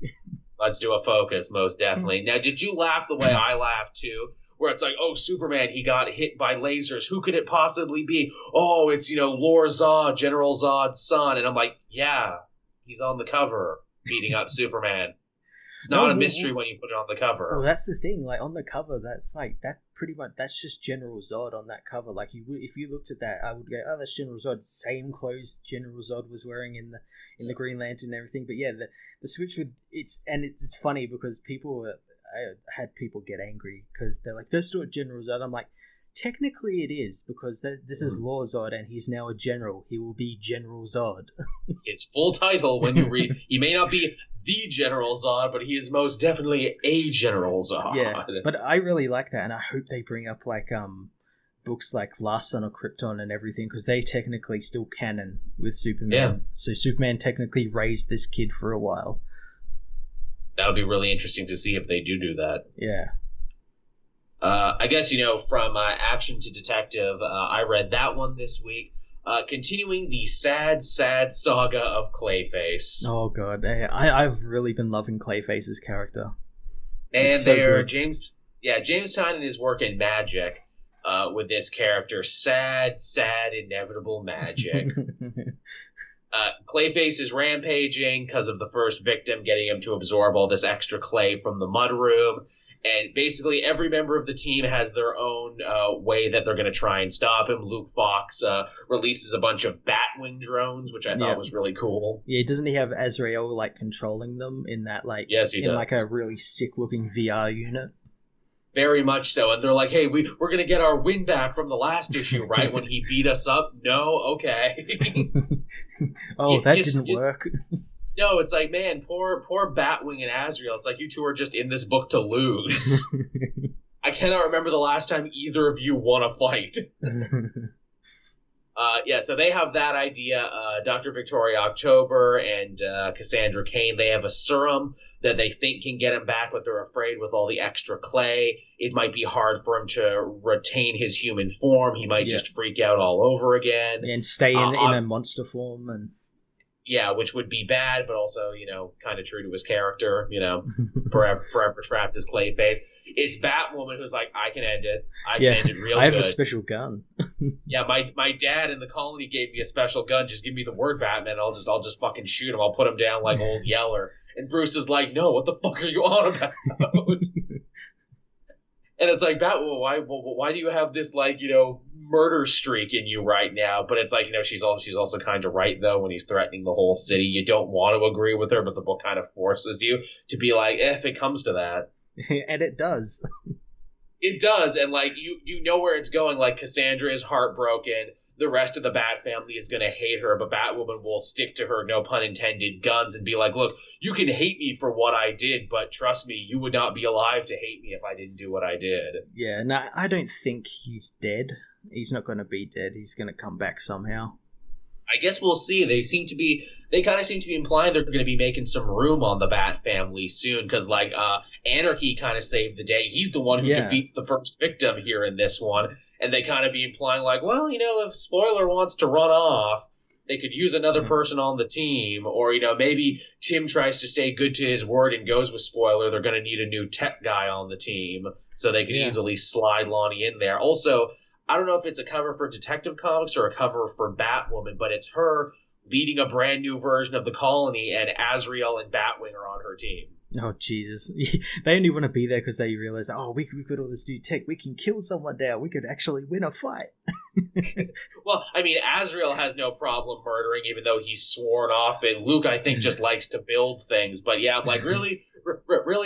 Let's do a focus, most definitely. Now, did you laugh the way I laughed too? Where it's like, oh, Superman, he got hit by lasers. Who could it possibly be? Oh, it's Lord Zod, General Zod's son. And I'm like, yeah, he's on the cover beating up Superman. It's not a mystery when you put it on the cover. Well, that's the thing. Like on the cover, that's pretty much just General Zod on that cover. Like if you looked at that, I would go, oh, that's General Zod. Same clothes General Zod was wearing in the Green Lantern and everything. But yeah, the switch with it's funny because I had people get angry because they're like, that's not General Zod. I'm like, technically it is, because this is Lord Zod and he's now a general. He will be General Zod. His full title, when you read, he may not be the General Zod, but he is most definitely a General Zod. Yeah, but I really like that, and I hope they bring up like books like Last Son of Krypton and everything, because they technically still canon with Superman. Yeah. So Superman technically raised this kid for a while. That'll be really interesting to see if they do that. Yeah. I guess, from action to detective, I read that one this week. Continuing the sad saga of Clayface. Oh, God. I've really been loving Clayface's character. And so James Tynion is working magic with this character. Sad, inevitable magic. Clayface is rampaging because of the first victim getting him to absorb all this extra clay from the mudroom. And basically every member of the team has their own way that they're going to try and stop him. Luke Fox releases a bunch of Batwing drones, which I thought was really cool. Yeah, doesn't he have Azrael, like, controlling them in that, like... Yes, he does. Like, a really sick-looking VR unit? Very much so. And they're like, hey, we're going to get our win back from the last issue, right? When he beat us up? No? Okay. That didn't work. No, it's like, man, poor Batwing and Azrael. It's like you two are just in this book to lose. I cannot remember the last time either of you won a fight. So they have that idea. Dr. Victoria October and Cassandra Cain, they have a serum that they think can get him back, but they're afraid with all the extra clay, it might be hard for him to retain his human form. He might just freak out all over again. And stay in a monster form. And yeah, which would be bad, but also, kind of true to his character, forever trapped as Clayface. It's Batwoman who's like, I can end it. I can end it real good. I have a special gun. Yeah, my dad in the colony gave me a special gun. Just give me the word Batman. I'll just fucking shoot him. I'll put him down like Old Yeller. And Bruce is like, no, what the fuck are you on about? And it's like, Batwoman, why do you have this, like, murder streak in you right now? But it's like, she's also kind of right, though, when he's threatening the whole city. You don't want to agree with her, but the book kind of forces you to be like, if it comes to that. And it does. It does, and, like, you know where it's going. Like, Cassandra is heartbroken. The rest of the Bat family is going to hate her, but Batwoman will stick to her, no pun intended, guns and be like, look, you can hate me for what I did, but trust me, you would not be alive to hate me if I didn't do what I did. Yeah, no, I don't think he's dead. He's not going to be dead. He's going to come back somehow. I guess we'll see. They kind of seem to be implying they're going to be making some room on the Bat family soon, because, like, Anarchy kind of saved the day. He's the one who defeats the first victim here in this one. And they kind of be implying, like, well, if Spoiler wants to run off, they could use another person on the team. Or, maybe Tim tries to stay good to his word and goes with Spoiler. They're going to need a new tech guy on the team. So they could easily slide Lonnie in there. Also, I don't know if it's a cover for Detective Comics or a cover for Batwoman, but it's her leading a brand new version of the colony, and Azrael and Batwing are on her team. Oh, Jesus. They only want to be there because they realize, we got all this new tech. We can kill someone now. We could actually win a fight. Well, I mean, Azrael has no problem murdering, even though he's sworn off. And Luke, I think, just likes to build things. But yeah, like, really,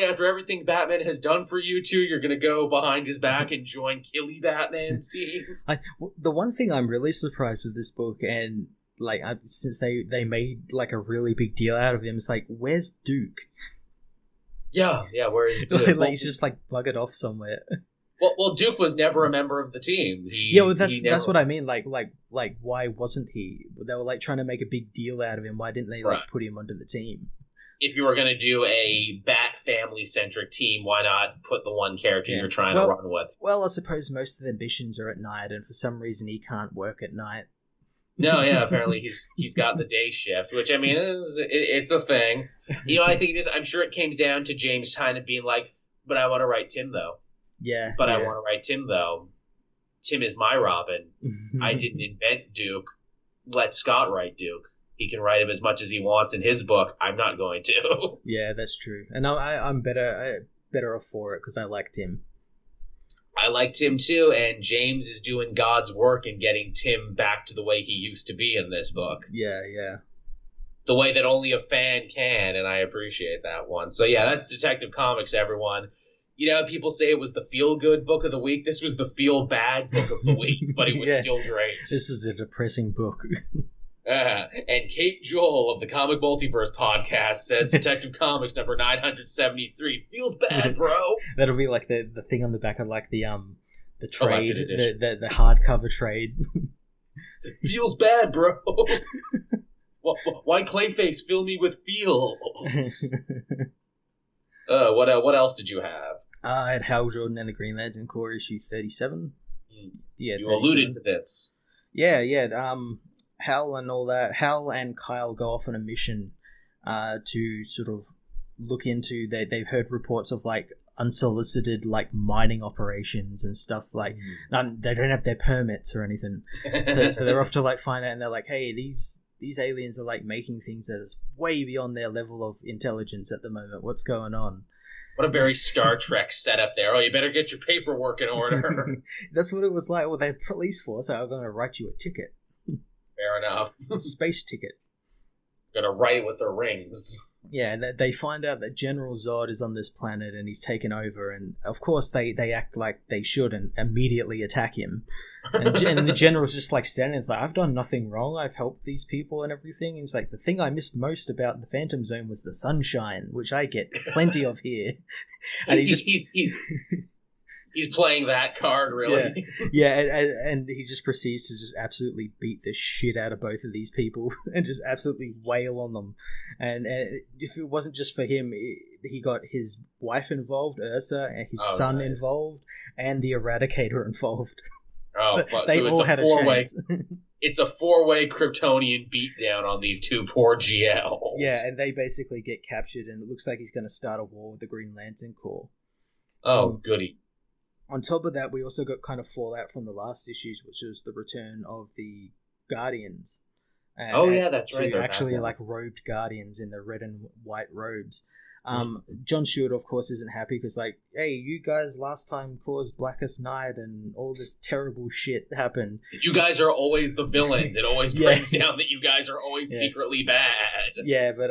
after everything Batman has done for you two, you're going to go behind his back and join Killy Batman's team? The one thing I'm really surprised with this book, and like since they made like a really big deal out of him, is like, where's Duke? Yeah, where is Duke? Like, he's just like buggered off somewhere. Well, Duke was never a member of the team. That's what I mean. Like, why wasn't he? They were like trying to make a big deal out of him. Why didn't they put him onto the team? If you were going to do a Bat family centric team, why not put the one character you're trying to run with? Well, I suppose most of the missions are at night, and for some reason he can't work at night. No, yeah, apparently he's got the day shift, which, I mean, it's a thing. I think I'm sure it came down to James kind of being like, but I want to write Tim, though. Yeah. But I want to write Tim, though. Tim is my Robin. I didn't invent Duke. Let Scott write Duke. He can write him as much as he wants in his book. I'm not going to. Yeah, that's true. And I'm better off for it because I like Tim. I like Tim too, and James is doing God's work in getting Tim back to the way he used to be in this book. Yeah. The way that only a fan can, and I appreciate that one. So yeah, that's Detective Comics, everyone. People say it was the feel-good book of the week. This was the feel-bad book of the week, but it was still great. This is a depressing book. And Kate Joel of the Comic Multiverse podcast says Detective Comics number 973 feels bad, bro. That'll be like the thing on the back of like the trade, the hardcover trade. It feels bad, bro. Why Clayface fill me with feels? What else did you have? I had Hal Jordan and the Green Lantern Corps issue 37. Yeah, you 37. alluded to this. Yeah. Hal and all that. Hal and Kyle go off on a mission to sort of look into. They've heard reports of like unsolicited like mining operations and stuff. Like they don't have their permits or anything, so they're off to like find out. And they're like, hey, these these aliens are like making things that is way beyond their level of intelligence at the moment. What's going on? What a very Star Trek setup there. Oh, you better get your paperwork in order. That's what it was like. Well, they're police force, so I'm going to write you a ticket. Fair enough. A space ticket. Gonna write it with their rings. Yeah, and they find out that General Zod is on this planet and he's taken over, and of course they act like they should and immediately attack him. And the General's just like standing there, like, I've done nothing wrong, I've helped these people and everything. And he's like, the thing I missed most about the Phantom Zone was the sunshine, which I get plenty of here. And he's playing that card, really. Yeah, and he just proceeds to just absolutely beat the shit out of both of these people and just absolutely wail on them. And if it wasn't just for him, he got his wife involved, Ursa, and his son involved, and the Eradicator involved. Oh, they so all had a chance. It's a 4-way Kryptonian beatdown on these two poor GLs. Yeah, and they basically get captured, and it looks like he's going to start a war with the Green Lantern Corps. Oh, goody. On top of that, we also got kind of fallout from the last issues, which was the return of the Guardians. That's right. Actually, like robed Guardians in the red and white robes. John Stewart, of course, isn't happy because, like, hey, you guys last time caused Blackest Night and all this terrible shit happened. You guys are always the villains. It always brings down that you guys are always secretly bad. Yeah, but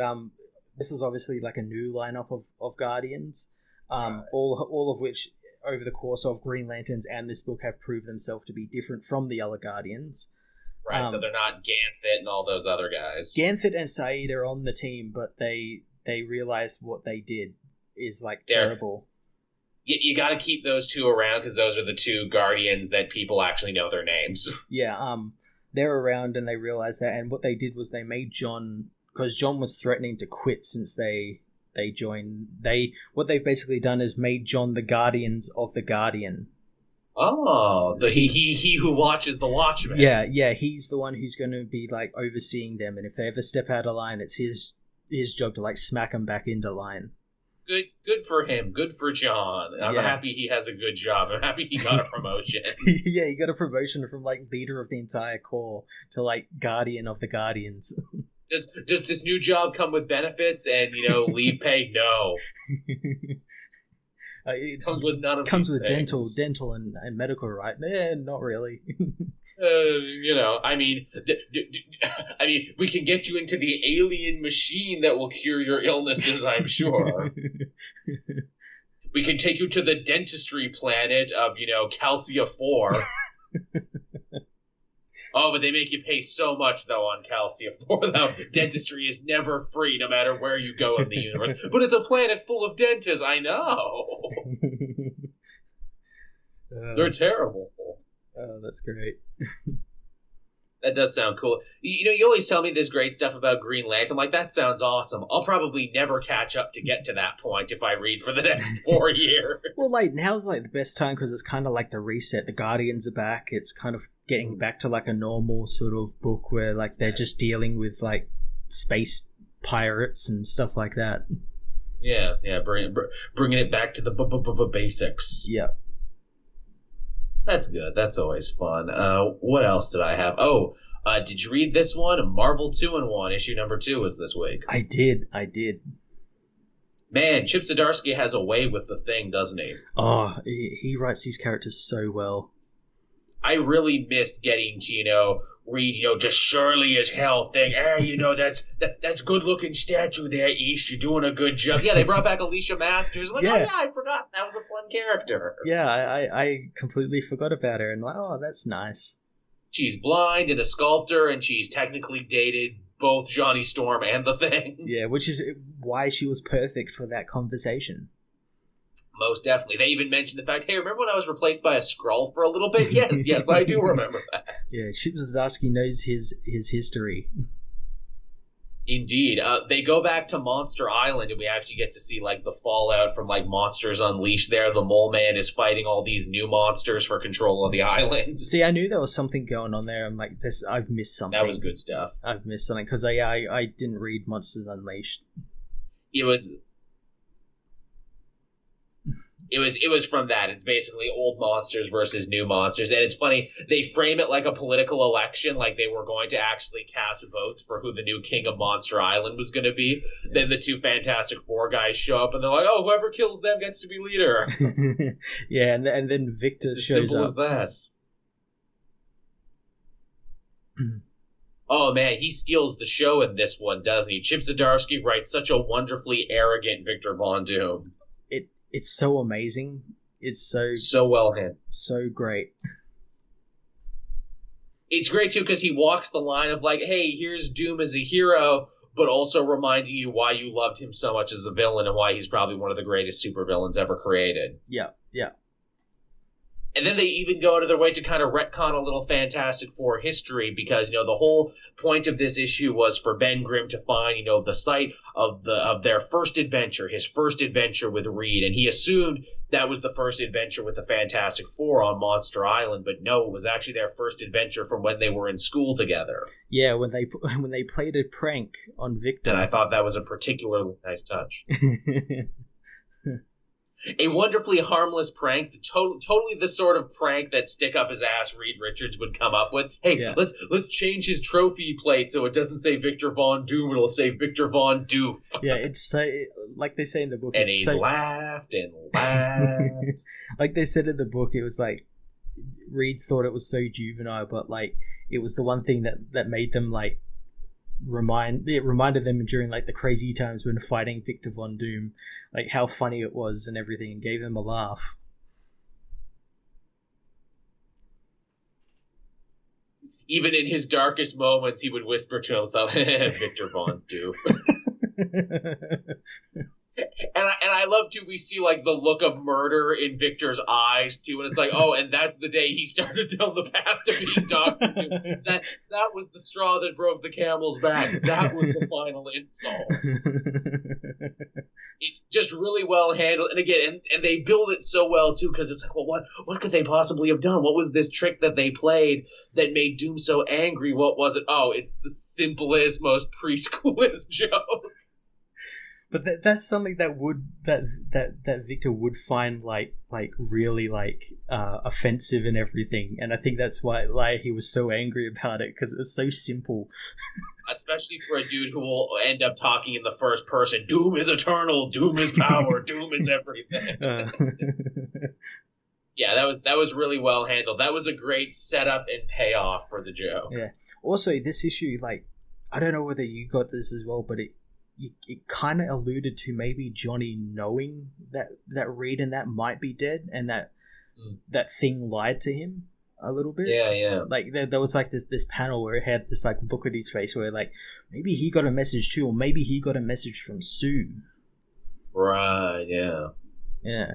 this is obviously like a new lineup of Guardians, all of which, over the course of Green Lanterns and this book, have proved themselves to be different from the other Guardians. Right, so they're not Ganthet and all those other guys. Ganthet and Saeed are on the team, but they realized what they did is like terrible. You got to keep those two around because those are the two Guardians that people actually know their names. Yeah, they're around and they realized that, and what they did was they made John, because John was threatening to quit since they joined. What they've basically done is made John the Guardians of the Guardian. Oh, he who watches the Watchmen. Yeah, he's the one who's going to be like overseeing them, and if they ever step out of line, it's his job to like smack them back into line. Good for him. Good for John. I'm happy he has a good job. I'm happy he got a promotion. Yeah, he got a promotion from like leader of the entire Corps to like Guardian of the Guardians. Does this new job come with benefits and leave pay? No. It comes with none of comes these with things. dental and medical, right? Not really. I mean, we can get you into the alien machine that will cure your illnesses, I'm sure. We can take you to the dentistry planet of, Calcia 4. Oh, but they make you pay so much, though, on Calcia 4, though. Dentistry is never free, no matter where you go in the universe. But it's a planet full of dentists, I know. They're terrible. Oh, that's great. That does sound cool. You always tell me this great stuff about Green Lantern. I'm like, that sounds awesome. I'll probably never catch up to get to that point if I read for the next 4 years. Well, like, now's like the best time because it's kind of like the reset. The Guardians are back. It's kind of getting back to like a normal sort of book where like they're just dealing with like space pirates and stuff like that. Yeah, bringing it back to the basics. Yeah. That's good. That's always fun. What else did I have? Oh, did you read this one? Marvel 2-in-1, issue number 2 was this week. I did. Man, Chip Zdarsky has a way with the Thing, doesn't he? Oh, he writes these characters so well. I really missed getting to, read, just Shirley as hell Thing. Hey, that's good looking statue there, East. You're doing a good job. Yeah, they brought back Alicia Masters. Like, yeah. Oh yeah, I forgot. That was a fun character. Yeah, I completely forgot about her and like, oh, that's nice. She's blind and a sculptor, and she's technically dated both Johnny Storm and the Thing. Yeah, which is why she was perfect for that conversation. Most definitely. They even mentioned the fact, hey, remember when I was replaced by a Skrull for a little bit? Yes, I do remember that. Yeah, Chip Zdarsky knows his history. Indeed. They go back to Monster Island, and we actually get to see, like, the fallout from, like, Monsters Unleashed there. The Mole Man is fighting all these new monsters for control of the island. See, I knew there was something going on there. I'm like, I've missed something. That was good stuff. I've missed something, because I didn't read Monsters Unleashed. It was from that. It's basically old monsters versus new monsters, and it's funny they frame it like a political election, like they were going to actually cast votes for who the new king of Monster Island was going to be. Yeah. Then the two Fantastic Four guys show up, and they're like, "Oh, whoever kills them gets to be leader." Yeah, and then Victor it's shows simple up. As that. Oh man, he steals the show in this one, doesn't he? Chip Zdarsky writes such a wonderfully arrogant Victor Von Doom. It's so amazing. It's so well handled. So great. It's great too because he walks the line of like, hey, here's Doom as a hero, but also reminding you why you loved him so much as a villain and why he's probably one of the greatest supervillains ever created. Yeah. And then they even go out of their way to kind of retcon a little Fantastic Four history because, the whole point of this issue was for Ben Grimm to find, the site of their first adventure, his first adventure with Reed. And he assumed that was the first adventure with the Fantastic Four on Monster Island. But no, it was actually their first adventure from when they were in school together. Yeah, when they played a prank on Victor. And I thought that was a particularly nice touch. A wonderfully harmless prank, totally the sort of prank that stick up his ass Reed Richards would come up with. Hey, yeah. let's change his trophy plate so it doesn't say Victor Von Doom, it'll say Victor Von Doom. Yeah, it's like they say in the book. And he laughed and laughed. Like they said in the book, it was like Reed thought it was so juvenile, but like it was the one thing that made them like it reminded them during like the crazy times when fighting Victor Von Doom, like how funny it was and everything, and gave them a laugh. Even in his darkest moments, he would whisper to himself, Victor Von Doom. And I love too. We see like the look of murder in Victor's eyes too, and it's like, oh, and that's the day he started down the path to being Doctor Doom. That was the straw that broke the camel's back. That was the final insult. It's just really well handled, and again, and they build it so well too, because it's like, well, what could they possibly have done? What was this trick that they played that made Doom so angry? What was it? Oh, it's the simplest, most preschoolist joke. But that's something that Victor would find like really like offensive and everything, and I think that's why like he was so angry about it, because it was so simple. Especially for a dude who will end up talking in the first person. Doom is eternal. Doom is power. Doom is everything. Yeah, that was really well handled. That was a great setup and payoff for the joke. Yeah. Also, this issue, like, I don't know whether you got this as well, but it kind of alluded to maybe Johnny knowing that Reed and that might be dead, and that thing lied to him a little bit. Yeah. Like there was like this panel where it had this like look at his face where like maybe he got a message too, or maybe he got a message from Sue. Right. Yeah. Yeah.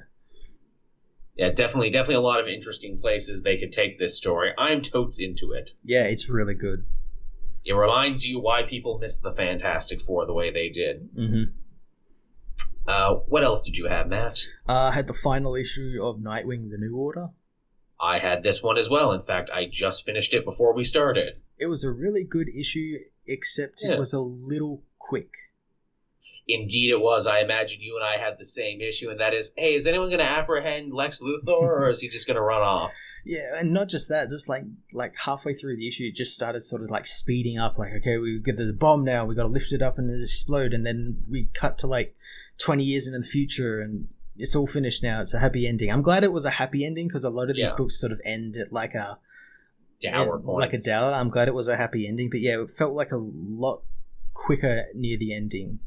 Yeah, definitely a lot of interesting places they could take this story. I'm totes into it. Yeah, it's really good. It reminds you why people missed the Fantastic Four the way they did. Mm-hmm. What else did you have, Matt? I had the final issue of Nightwing: The New Order. I had this one as well. In fact, I just finished it before we started. It was a really good issue, except it was a little quick. Indeed it was. I imagine you and I had the same issue, and that is, hey, is anyone going to apprehend Lex Luthor, or is he just going to run off? Yeah, and not just that, just like halfway through the issue, it just started sort of like speeding up, like, okay, we get the bomb now, we got to lift it up and it explode, and then we cut to like 20 years into the future, and it's all finished now, it's a happy ending. I'm glad it was a happy ending, because a lot of these books sort of end at like a dour point. Like a dour. I'm glad it was a happy ending, but yeah, it felt like a lot quicker near the ending.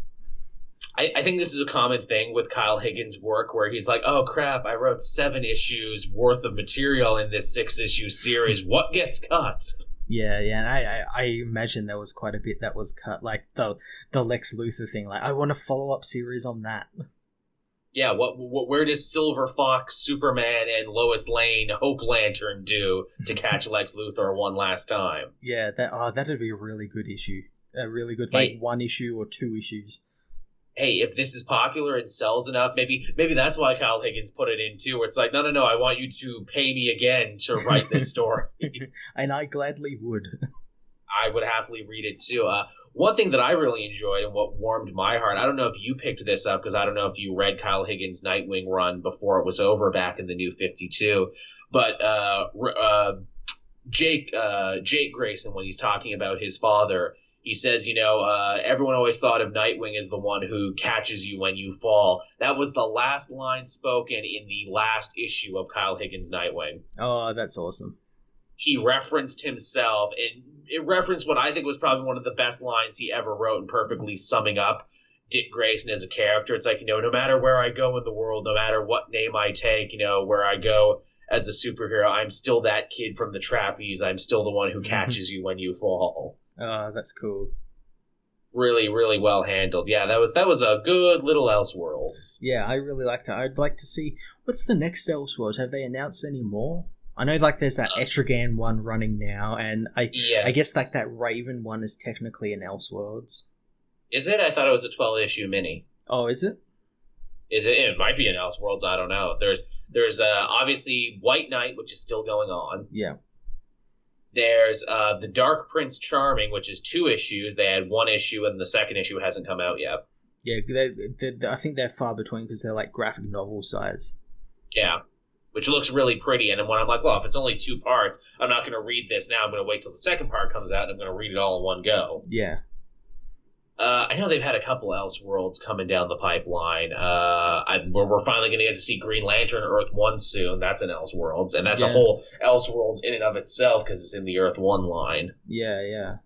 I think this is a common thing with Kyle Higgins' work, where he's like, oh crap, I wrote 7 issues worth of material in this 6-issue series. What gets cut? Yeah, and I imagine there was quite a bit that was cut, like the Lex Luthor thing. Like, I want a follow-up series on that. Yeah, where does Silver Fox, Superman, and Lois Lane, Hope Lantern do to catch Lex Luthor one last time? Yeah, that'd be a really good issue. A really good, 1 issue or 2 issues. Hey, if this is popular and sells enough, maybe that's why Kyle Higgins put it in too, where it's like, no, I want you to pay me again to write this story. And I gladly would. I would happily read it too. One thing that I really enjoyed and what warmed my heart, I don't know if you picked this up because I don't know if you read Kyle Higgins' Nightwing run before it was over back in the New 52, but Jake Grayson, when he's talking about his father, he says, everyone always thought of Nightwing as the one who catches you when you fall. That was the last line spoken in the last issue of Kyle Higgins' Nightwing. Oh, that's awesome. He referenced himself, and it referenced what I think was probably one of the best lines he ever wrote, and perfectly summing up Dick Grayson as a character. It's like, no matter where I go in the world, no matter what name I take, where I go as a superhero, I'm still that kid from the trapeze. I'm still the one who catches you when you fall. That's cool. Really, really well handled. Yeah, that was a good little Elseworlds. Yeah, I really liked it. I'd like to see, what's the next Elseworlds? Have they announced any more? I know, there's that Etrigan one running now, and I guess, that Raven one is technically an Elseworlds. Is it? I thought it was a 12-issue mini. Oh, is it? Is it? It might be an Elseworlds. I don't know. There's obviously White Knight, which is still going on. Yeah. There's the Dark Prince Charming, which is 2 issues. They had 1 issue, and the second issue hasn't come out yet. Yeah, I think they're far between because they're graphic novel size. Yeah, which looks really pretty. And then when I'm like, well, if it's only 2 parts, I'm not going to read this now. I'm going to wait till the second part comes out, and I'm going to read it all in one go. Yeah. I know they've had a couple Elseworlds coming down the pipeline. We're finally going to get to see Green Lantern Earth 1 soon. That's an Elseworlds, and that's a whole Elseworlds in and of itself because it's in the Earth 1 line. Yeah.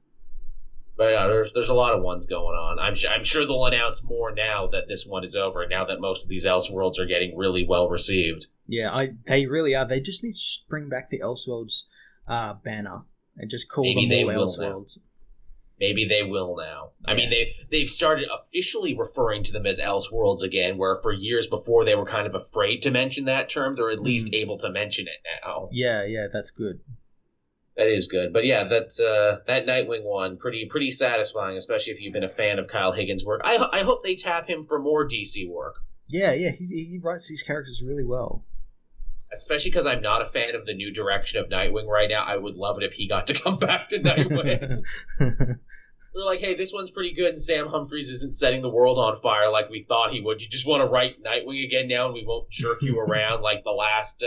But yeah, there's a lot of ones going on. I'm sure they'll announce more now that this one is over, now that most of these Elseworlds are getting really well received. Yeah, they really are. They just need to bring back the Elseworlds banner and just call them all Elseworlds. Maybe they will now. I mean, they've started officially referring to them as Elseworlds again, where for years before they were kind of afraid to mention that term. They're at least able to mention it now. Yeah, that's good. That is good. But yeah, that Nightwing one, pretty satisfying, especially if you've been a fan of Kyle Higgins' work. I hope they tap him for more DC work. Yeah, he writes these characters really well. Especially because I'm not a fan of the new direction of Nightwing right now. I would love it if he got to come back to Nightwing. They're like, hey, this one's pretty good, and Sam Humphries isn't setting the world on fire like we thought he would. You just want to write Nightwing again now, and we won't jerk you around like the last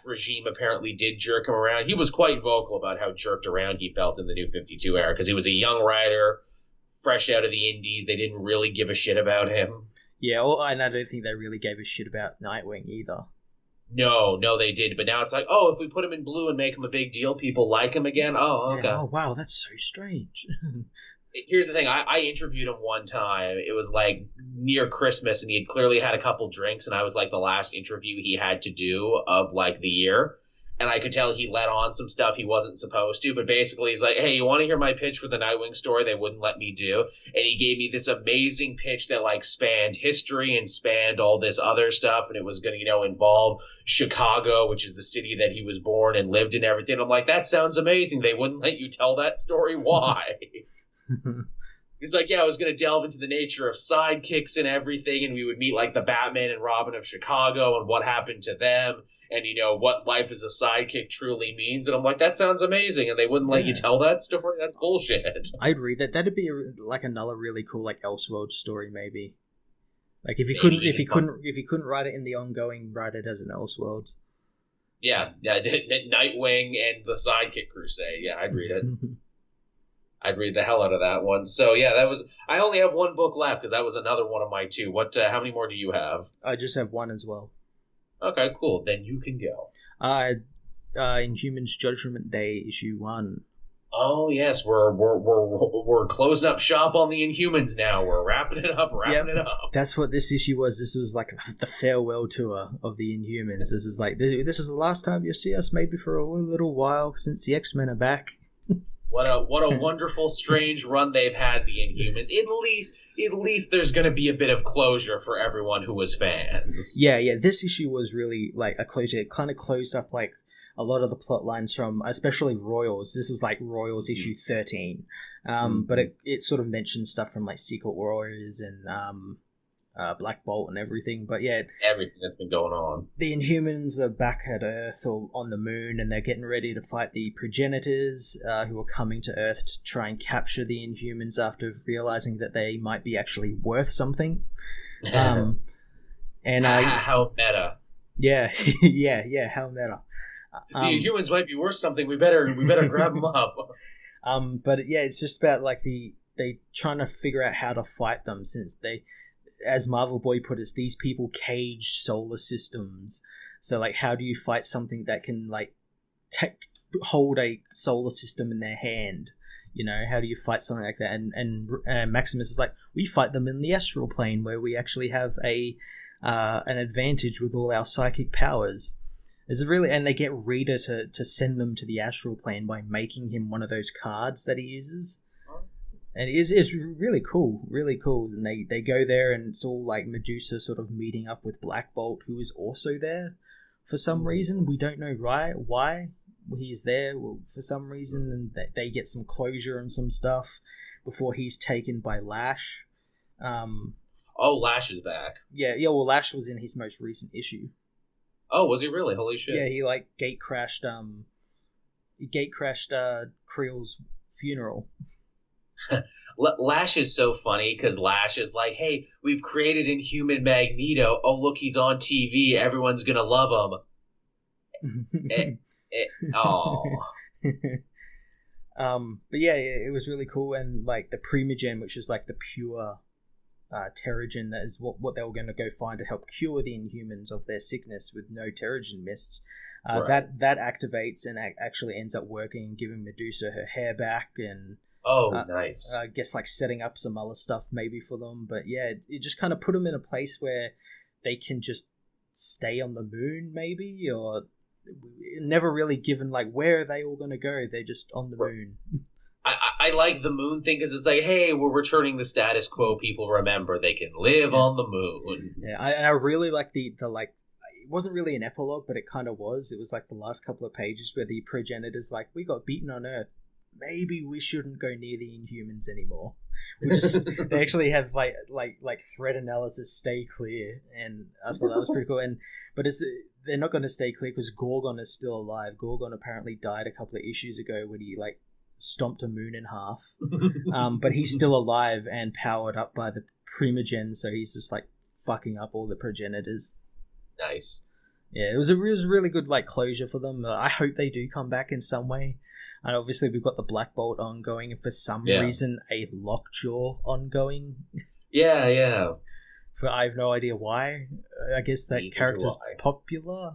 regime apparently did jerk him around. He was quite vocal about how jerked around he felt in the New 52 era, because he was a young writer, fresh out of the indies. They didn't really give a shit about him. Yeah, and I don't think they really gave a shit about Nightwing either. No, they did. But now it's like, oh, if we put him in blue and make him a big deal, people like him again? Oh, okay. Yeah, oh, wow, that's so strange. Here's the thing. I interviewed him one time. It was near Christmas, and he had clearly had a couple drinks, and I was the last interview he had to do of the year. And I could tell he let on some stuff he wasn't supposed to. But basically, he's like, hey, you want to hear my pitch for the Nightwing story they wouldn't let me do? And he gave me this amazing pitch that, spanned history and spanned all this other stuff. And it was going to, involve Chicago, which is the city that he was born and lived in, everything. I'm like, that sounds amazing. They wouldn't let you tell that story? Why? He's like, yeah, I was going to delve into the nature of sidekicks and everything. And we would meet, the Batman and Robin of Chicago and what happened to them. And, what life as a sidekick truly means. And I'm like, that sounds amazing. And they wouldn't let you tell that story? That's bullshit. I'd read that. That'd be another really cool, Elseworld story, maybe. If he couldn't write it in the ongoing, write it as an Elseworld. Yeah, Nightwing and the Sidekick Crusade. Yeah, I'd read it. I'd read the hell out of that one. So, yeah, I only have 1 book left, because that was another one of my 2. How many more do you have? I just have 1 as well. Okay, cool. Then you can go. Inhumans Judgment Day, issue 1. Oh yes, we're closing up shop on the Inhumans now. We're wrapping it up. That's what this issue was. This was the farewell tour of the Inhumans. This is this is the last time you'll see us, maybe for a little while, since the X-Men are back. What a wonderful, strange run they've had, the Inhumans. At least there's going to be a bit of closure for everyone who was fans. Yeah. This issue was really a closure. It kind of closed up a lot of the plot lines from, especially Royals. This was Royals issue 13. But it sort of mentioned stuff from Secret Warriors and Black Bolt and everything. But yeah, everything that's been going on. The Inhumans are back at Earth or on the moon, and they're getting ready to fight the progenitors who are coming to Earth to try and capture the Inhumans after realizing that they might be actually worth something. And how meta. Yeah, yeah, how meta. The Inhumans might be worth something. We better grab them up. But yeah, it's just about like they trying to figure out how to fight them, since they, as Marvel Boy put it, these people cage solar systems. So like, how do you fight something that can like hold a solar system in their hand? You know, how do you fight something like that? And Maximus is like, we fight them in the astral plane, where we actually have an advantage with all our psychic powers. Is it really? And they get Rita to send them to the astral plane by making him one of those cards that he uses. And it's really cool, really cool. And they go there, and it's all like Medusa sort of meeting up with Black Bolt, who is also there for some reason. We don't know why he's there for some reason, and they get some closure on some stuff before he's taken by Lash. Lash is back. Yeah. Well, Lash was in his most recent issue. Oh, was he really? Holy shit! Yeah, he like gate crashed Creel's funeral. Lash is so funny because Lash is like, "Hey, we've created Inhuman Magneto. Oh, look, he's on TV. Everyone's gonna love him." But yeah, it was really cool, and like the Primogen, which is like the pure Terrigen, that is what they were going to go find to help cure the Inhumans of their sickness with no Terrigen mists. Right. That activates and actually ends up working and giving Medusa her hair back, and nice. I guess like setting up some other stuff maybe for them. But yeah, it just kind of put them in a place where they can just stay on the moon, maybe, or never really given like where are they all going to go. They're just on the moon. I like the moon thing because it's like, hey, we're returning the status quo. People remember they can live on the moon. Yeah, I really like the like. It wasn't really an epilogue, but it kind of was. It was like the last couple of pages where the progenitors like, we got beaten on Earth. Maybe we shouldn't go near the Inhumans anymore. They actually have like threat analysis, stay clear, and I thought that was pretty cool. But they're not going to stay clear because Gorgon is still alive. Gorgon apparently died a couple of issues ago when he like stomped a moon in half. But he's still alive and powered up by the Primogen, so he's just like fucking up all the progenitors. Nice. Yeah, it was a really good like closure for them. I hope they do come back in some way. And obviously we've got the Black Bolt ongoing, and for some reason a Lockjaw ongoing. Yeah. I have no idea why. I guess that character's popular.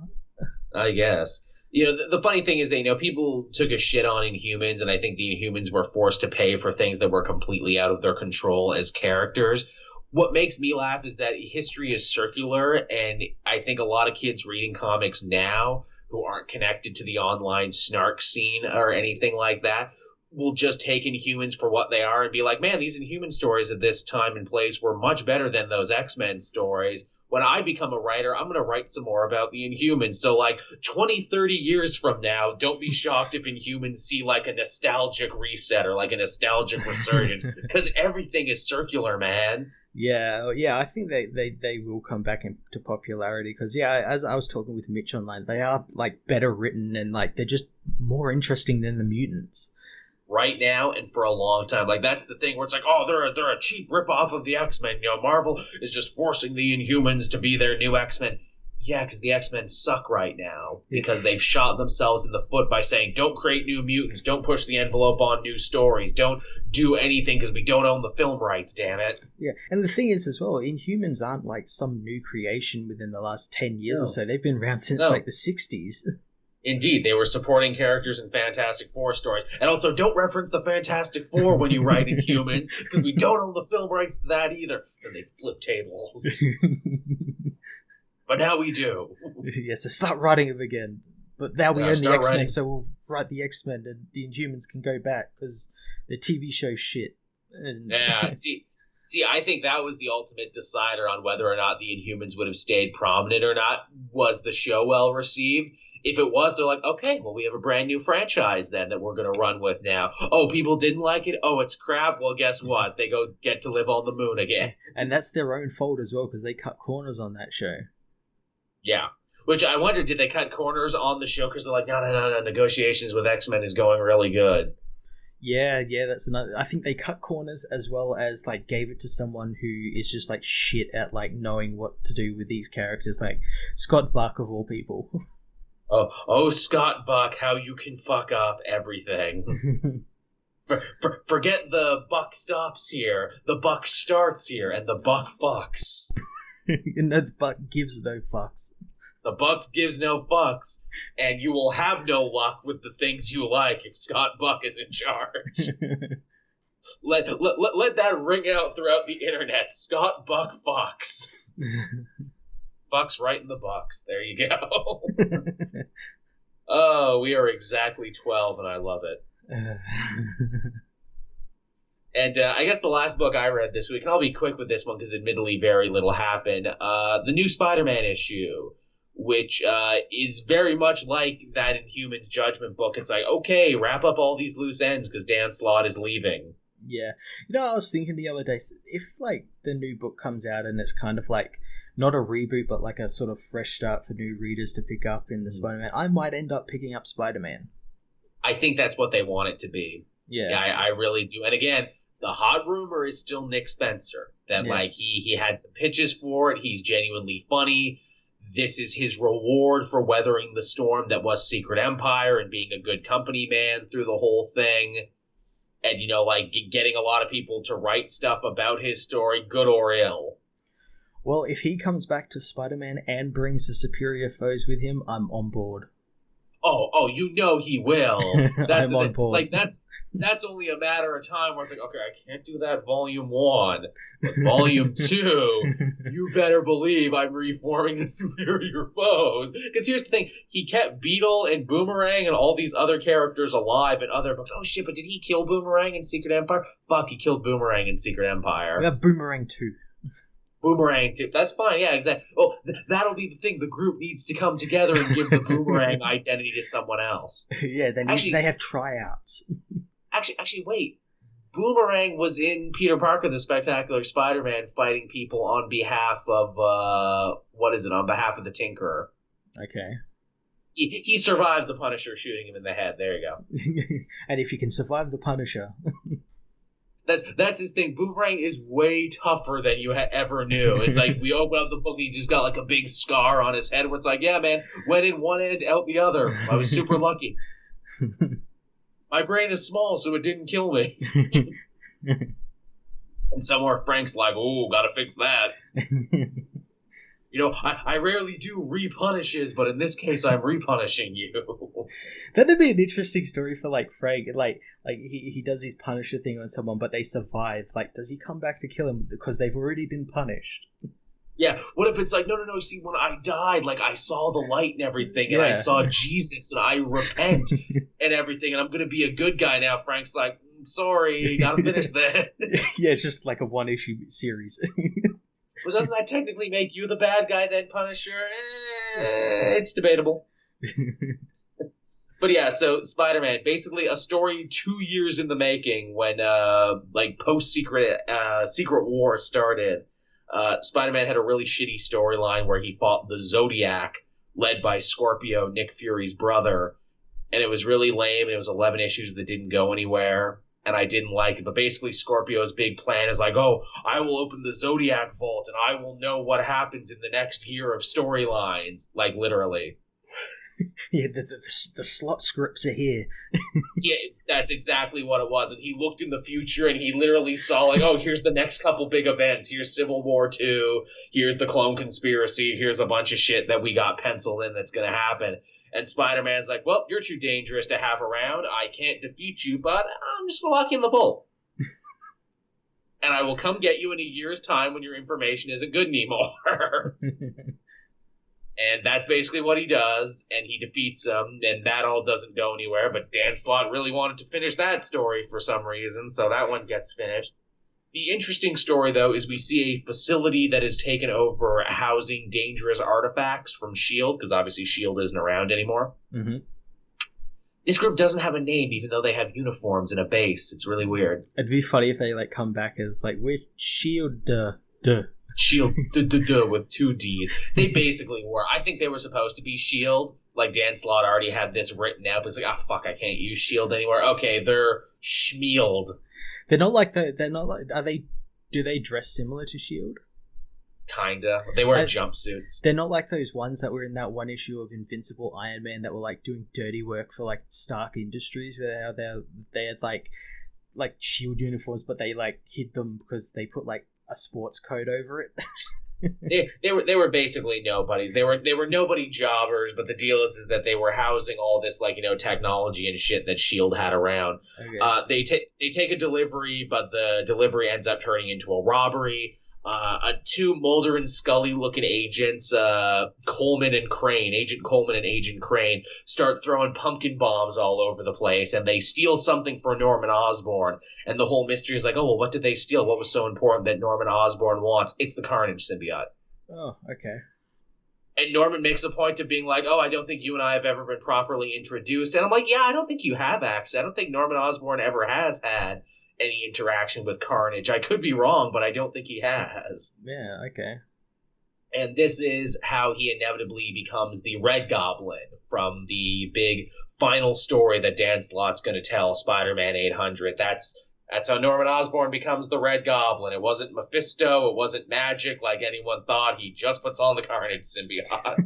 I guess. You know, the funny thing is that, people took a shit on Inhumans, and I think the Inhumans were forced to pay for things that were completely out of their control as characters. What makes me laugh is that history is circular, and I think a lot of kids reading comics now who aren't connected to the online snark scene or anything like that will just take Inhumans for what they are and be like, man, these Inhuman stories at this time and place were much better than those X-Men stories. When I become a writer, I'm going to write some more about the Inhumans. So, 20, 30 years from now, don't be shocked if Inhumans see, a nostalgic reset or, a nostalgic resurgence. Because everything is circular, man. Yeah, I think they will come back into popularity. Because, as I was talking with Mitch online, they are, better written and, they're just more interesting than the mutants. Right now and for a long time. That's the thing where it's like, oh, they're a cheap ripoff of the X-Men. Marvel is just forcing the Inhumans to be their new X-Men. Yeah, because the X-Men suck right now because they've shot themselves in the foot by saying, don't create new mutants, don't push the envelope on new stories, don't do anything because we don't own the film rights, damn it. Yeah, and the thing is as well, Inhumans aren't some new creation within the last 10 years or so. They've been around since the 60s. Indeed, they were supporting characters in Fantastic Four stories. And also, don't reference the Fantastic Four when you write Inhumans, because we don't own the film rights to that either. And they flip tables. But now we do. Yeah, so start writing them again. But now we own the X-Men, so we'll write the X-Men, and the Inhumans can go back, because the TV show shit. Yeah, see, I think that was the ultimate decider on whether or not the Inhumans would have stayed prominent or not, was the show well received. If it was, they're like, okay, well, we have a brand new franchise then that we're going to run with now. Oh, people didn't like it? Oh, it's crap? Well, guess what? They get to live on the moon again. And that's their own fault as well, because they cut corners on that show. Yeah. Which I wonder, did they cut corners on the show? Because they're like, no, negotiations with X-Men is going really good. Yeah, that's another. I think they cut corners as well as like gave it to someone who is just like shit at like knowing what to do with these characters, like Scott Buck of all people. Oh, Scott Buck, how you can fuck up everything. Forget the buck stops here, the buck starts here, and the buck fucks. No, the buck gives no fucks. The Bucks gives no fucks, and you will have no luck with the things you like if Scott Buck is in charge. let that ring out throughout the internet. Scott Buck fucks. Fucks right in the Bucks. There you go. Oh, we are exactly 12, and I love it. And I guess the last book I read this week, and I'll be quick with this one because admittedly very little happened, the new Spider-Man issue, which is very much like that Inhumans Judgment book. It's like, okay, wrap up all these loose ends because Dan Slott is leaving. Yeah. I was thinking the other day, if like the new book comes out and it's kind of like not a reboot, but like a sort of fresh start for new readers to pick up in the Spider-Man, I might end up picking up Spider-Man. I think that's what they want it to be. Yeah. I really do. And again, the hot rumor is still Nick Spencer. That like he had some pitches for it. He's genuinely funny. This is his reward for weathering the storm that was Secret Empire and being a good company man through the whole thing. And, like getting a lot of people to write stuff about his story, good or ill. Well, if he comes back to Spider-Man and brings the superior foes with him, I'm on board. Oh, he will. I'm on board. Like, that's only a matter of time where it's like, okay, I can't do that volume 1. But volume 2, you better believe I'm reforming the superior foes. Because here's the thing, he kept Beetle and Boomerang and all these other characters alive in other books. Oh shit, but did he kill Boomerang in Secret Empire? Fuck, he killed Boomerang in Secret Empire. We have Boomerang 2. Boomerang tip. That's fine. Yeah, exactly. Oh, that'll be the thing. The group needs to come together and give the Boomerang identity to someone else. Yeah, they have tryouts. Actually, wait. Boomerang was in Peter Parker, the Spectacular Spider-Man, fighting people on behalf of on behalf of the Tinkerer. Okay. He survived the Punisher shooting him in the head. There you go. And if you can survive the Punisher. That's his thing. Boomerang is way tougher than you ever knew. It's like we open up the book and he just got like a big scar on his head where it's like, yeah, man, went in one end, out the other. I was super lucky. My brain is small, so it didn't kill me. And somewhere Frank's like, oh, gotta fix that. I rarely do repunishes, but in this case, I'm repunishing you. That'd be an interesting story for like Frank. Like he does his Punisher thing on someone, but they survive. Like, does he come back to kill him because they've already been punished? Yeah. What if it's like, no. See, when I died, like I saw the light and everything, and I saw Jesus, and I repent and everything, and I'm gonna be a good guy now. Frank's like, sorry, gotta finish that. Yeah, it's just like a one-issue series. Well, doesn't that technically make you the bad guy then, Punisher? It's debatable. But yeah, so Spider-Man, basically a story 2 years in the making when, post-Secret War started. Spider-Man had a really shitty storyline where he fought the Zodiac, led by Scorpio, Nick Fury's brother. And it was really lame. It was 11 issues that didn't go anywhere. And I didn't like it. But basically Scorpio's big plan is like, oh, I will open the Zodiac Vault and I will know what happens in the next year of storylines. Like, literally. Yeah, the slot scripts are here. Yeah, that's exactly what it was. And he looked in the future and he literally saw, like, oh, here's the next couple big events. Here's Civil War 2. Here's the Clone Conspiracy. Here's a bunch of shit that we got penciled in that's going to happen. And Spider-Man's like, well, you're too dangerous to have around. I can't defeat you, but I'm just going to lock you in the vault. And I will come get you in a year's time when your information isn't good anymore. And that's basically what he does, and he defeats him, and that all doesn't go anywhere. But Dan Slott really wanted to finish that story for some reason, so that one gets finished. The interesting story, though, is we see a facility that is taken over housing dangerous artifacts from S.H.I.E.L.D., because obviously S.H.I.E.L.D. isn't around anymore. Mm-hmm. This group doesn't have a name, even though they have uniforms and a base. It's really weird. It'd be funny if they come back as we're S.H.I.E.L.D. S.H.I.E.L.D. with 2 Ds. They basically were. I think they were supposed to be S.H.I.E.L.D. Dan Slott already had this written out, but it's fuck, I can't use S.H.I.E.L.D. anymore. Okay, they're Schmield. They're not like do they dress similar to S.H.I.E.L.D.? Kinda. They wear jumpsuits. They're not like those ones that were in that one issue of Invincible Iron Man that were doing dirty work for Stark Industries, where they had S.H.I.E.L.D. uniforms, but they hid them because they put a sports coat over it. They were basically nobodies. They were nobody jobbers, but the deal is that they were housing all this technology and shit that S.H.I.E.L.D. had around. Okay. They take a delivery, but the delivery ends up turning into a robbery. 2 Mulder and Scully looking agents, Agent Coleman and Agent Crane, start throwing pumpkin bombs all over the place, and they steal something for Norman Osborn. And the whole mystery is oh, well, what did they steal? What was so important that Norman Osborn wants? It's the Carnage symbiote. Oh, okay. And Norman makes a point of being oh, I don't think you and I have ever been properly introduced. And I'm yeah, I don't think you have, actually. I don't think Norman Osborn ever has had any interaction with Carnage. I could be wrong, but I don't think he has. Yeah, okay. And this is how he inevitably becomes the Red Goblin from the big final story that Dan Slott's going to tell, Spider-Man 800. That's how Norman Osborn becomes the Red Goblin. It wasn't Mephisto. It wasn't magic like anyone thought. He just puts on the Carnage symbiote.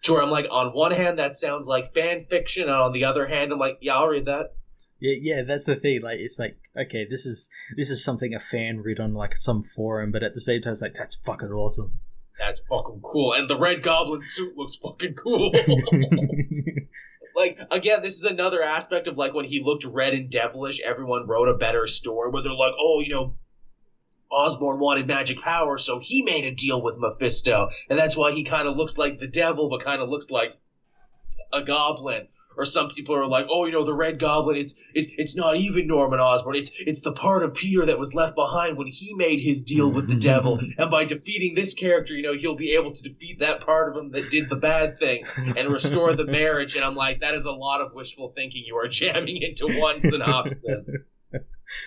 Sure, I'm on one hand, that sounds like fan fiction, and on the other hand, I'm yeah, I'll read that. Yeah, that's the thing. It's okay, this is something a fan read on some forum, but at the same time, it's that's fucking awesome. That's fucking cool, and the Red Goblin suit looks fucking cool. Again, this is another aspect of when he looked red and devilish, everyone wrote a better story where they're oh, Osborn wanted magic power, so he made a deal with Mephisto, and that's why he kind of looks like the devil, but kind of looks like a goblin. Or some people are oh, the Red Goblin, it's not even Norman Osborn. It's the part of Peter that was left behind when he made his deal with the devil. And by defeating this character, he'll be able to defeat that part of him that did the bad thing and restore the marriage. And I'm that is a lot of wishful thinking you are jamming into one synopsis.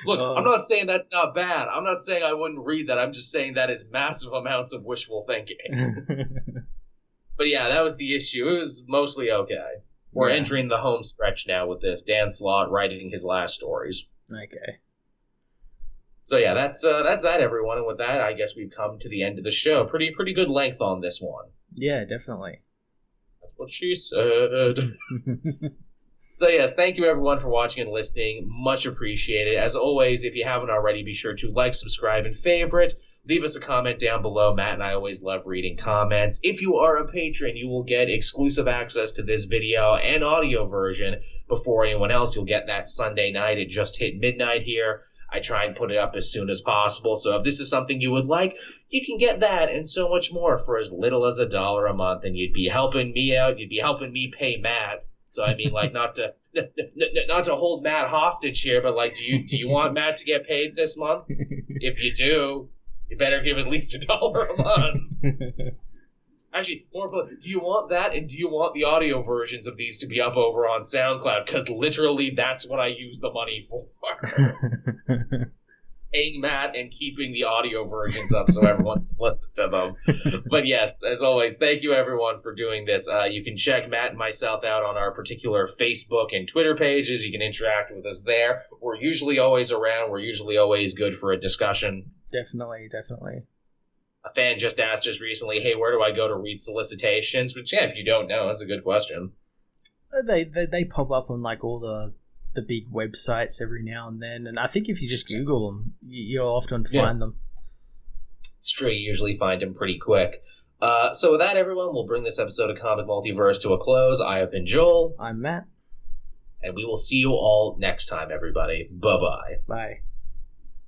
Look, I'm not saying that's not bad. I'm not saying I wouldn't read that. I'm just saying that is massive amounts of wishful thinking. But yeah, that was the issue. It was mostly okay. We're entering the home stretch now with this. Dan Slott writing his last stories. Okay. So yeah, that's that, everyone. And with that, I guess we've come to the end of the show. Pretty good length on this one. Yeah, definitely. That's what she said. So yes, thank you everyone for watching and listening. Much appreciated. As always, if you haven't already, be sure to like, subscribe, and favorite. Leave us a comment down below. Matt and I always love reading comments. If you are a patron, you will get exclusive access to this video and audio version before anyone else. You'll get that Sunday night. It just hit midnight here. I try and put it up as soon as possible. So if this is something you would like, you can get that and so much more for as little as $1 a month. And you'd be helping me out. You'd be helping me pay Matt. So I mean, not to hold Matt hostage here, but do you want Matt to get paid this month? If you do, you better give at least $1 a month. Actually, more importantly, do you want that, and do you want the audio versions of these to be up over on SoundCloud? Because literally, that's what I use the money for. Paying Matt and keeping the audio versions up so everyone can listen to them. But yes, as always, thank you everyone for doing this. You can check Matt and myself out on our particular Facebook and Twitter pages. You can interact with us there. We're usually always around. We're usually always good for a discussion. Definitely. A fan just asked us recently, hey, where do I go to read solicitations? Which, yeah, if you don't know, that's a good question. They pop up on all the big websites every now and then, and I think if you just Google them, you'll often find them. It's true, you usually find them pretty quick. So with that, everyone, we'll bring this episode of Comic Multiverse to a close. I have been Joel. I'm Matt. And we will see you all next time, everybody. Bye-bye. Bye.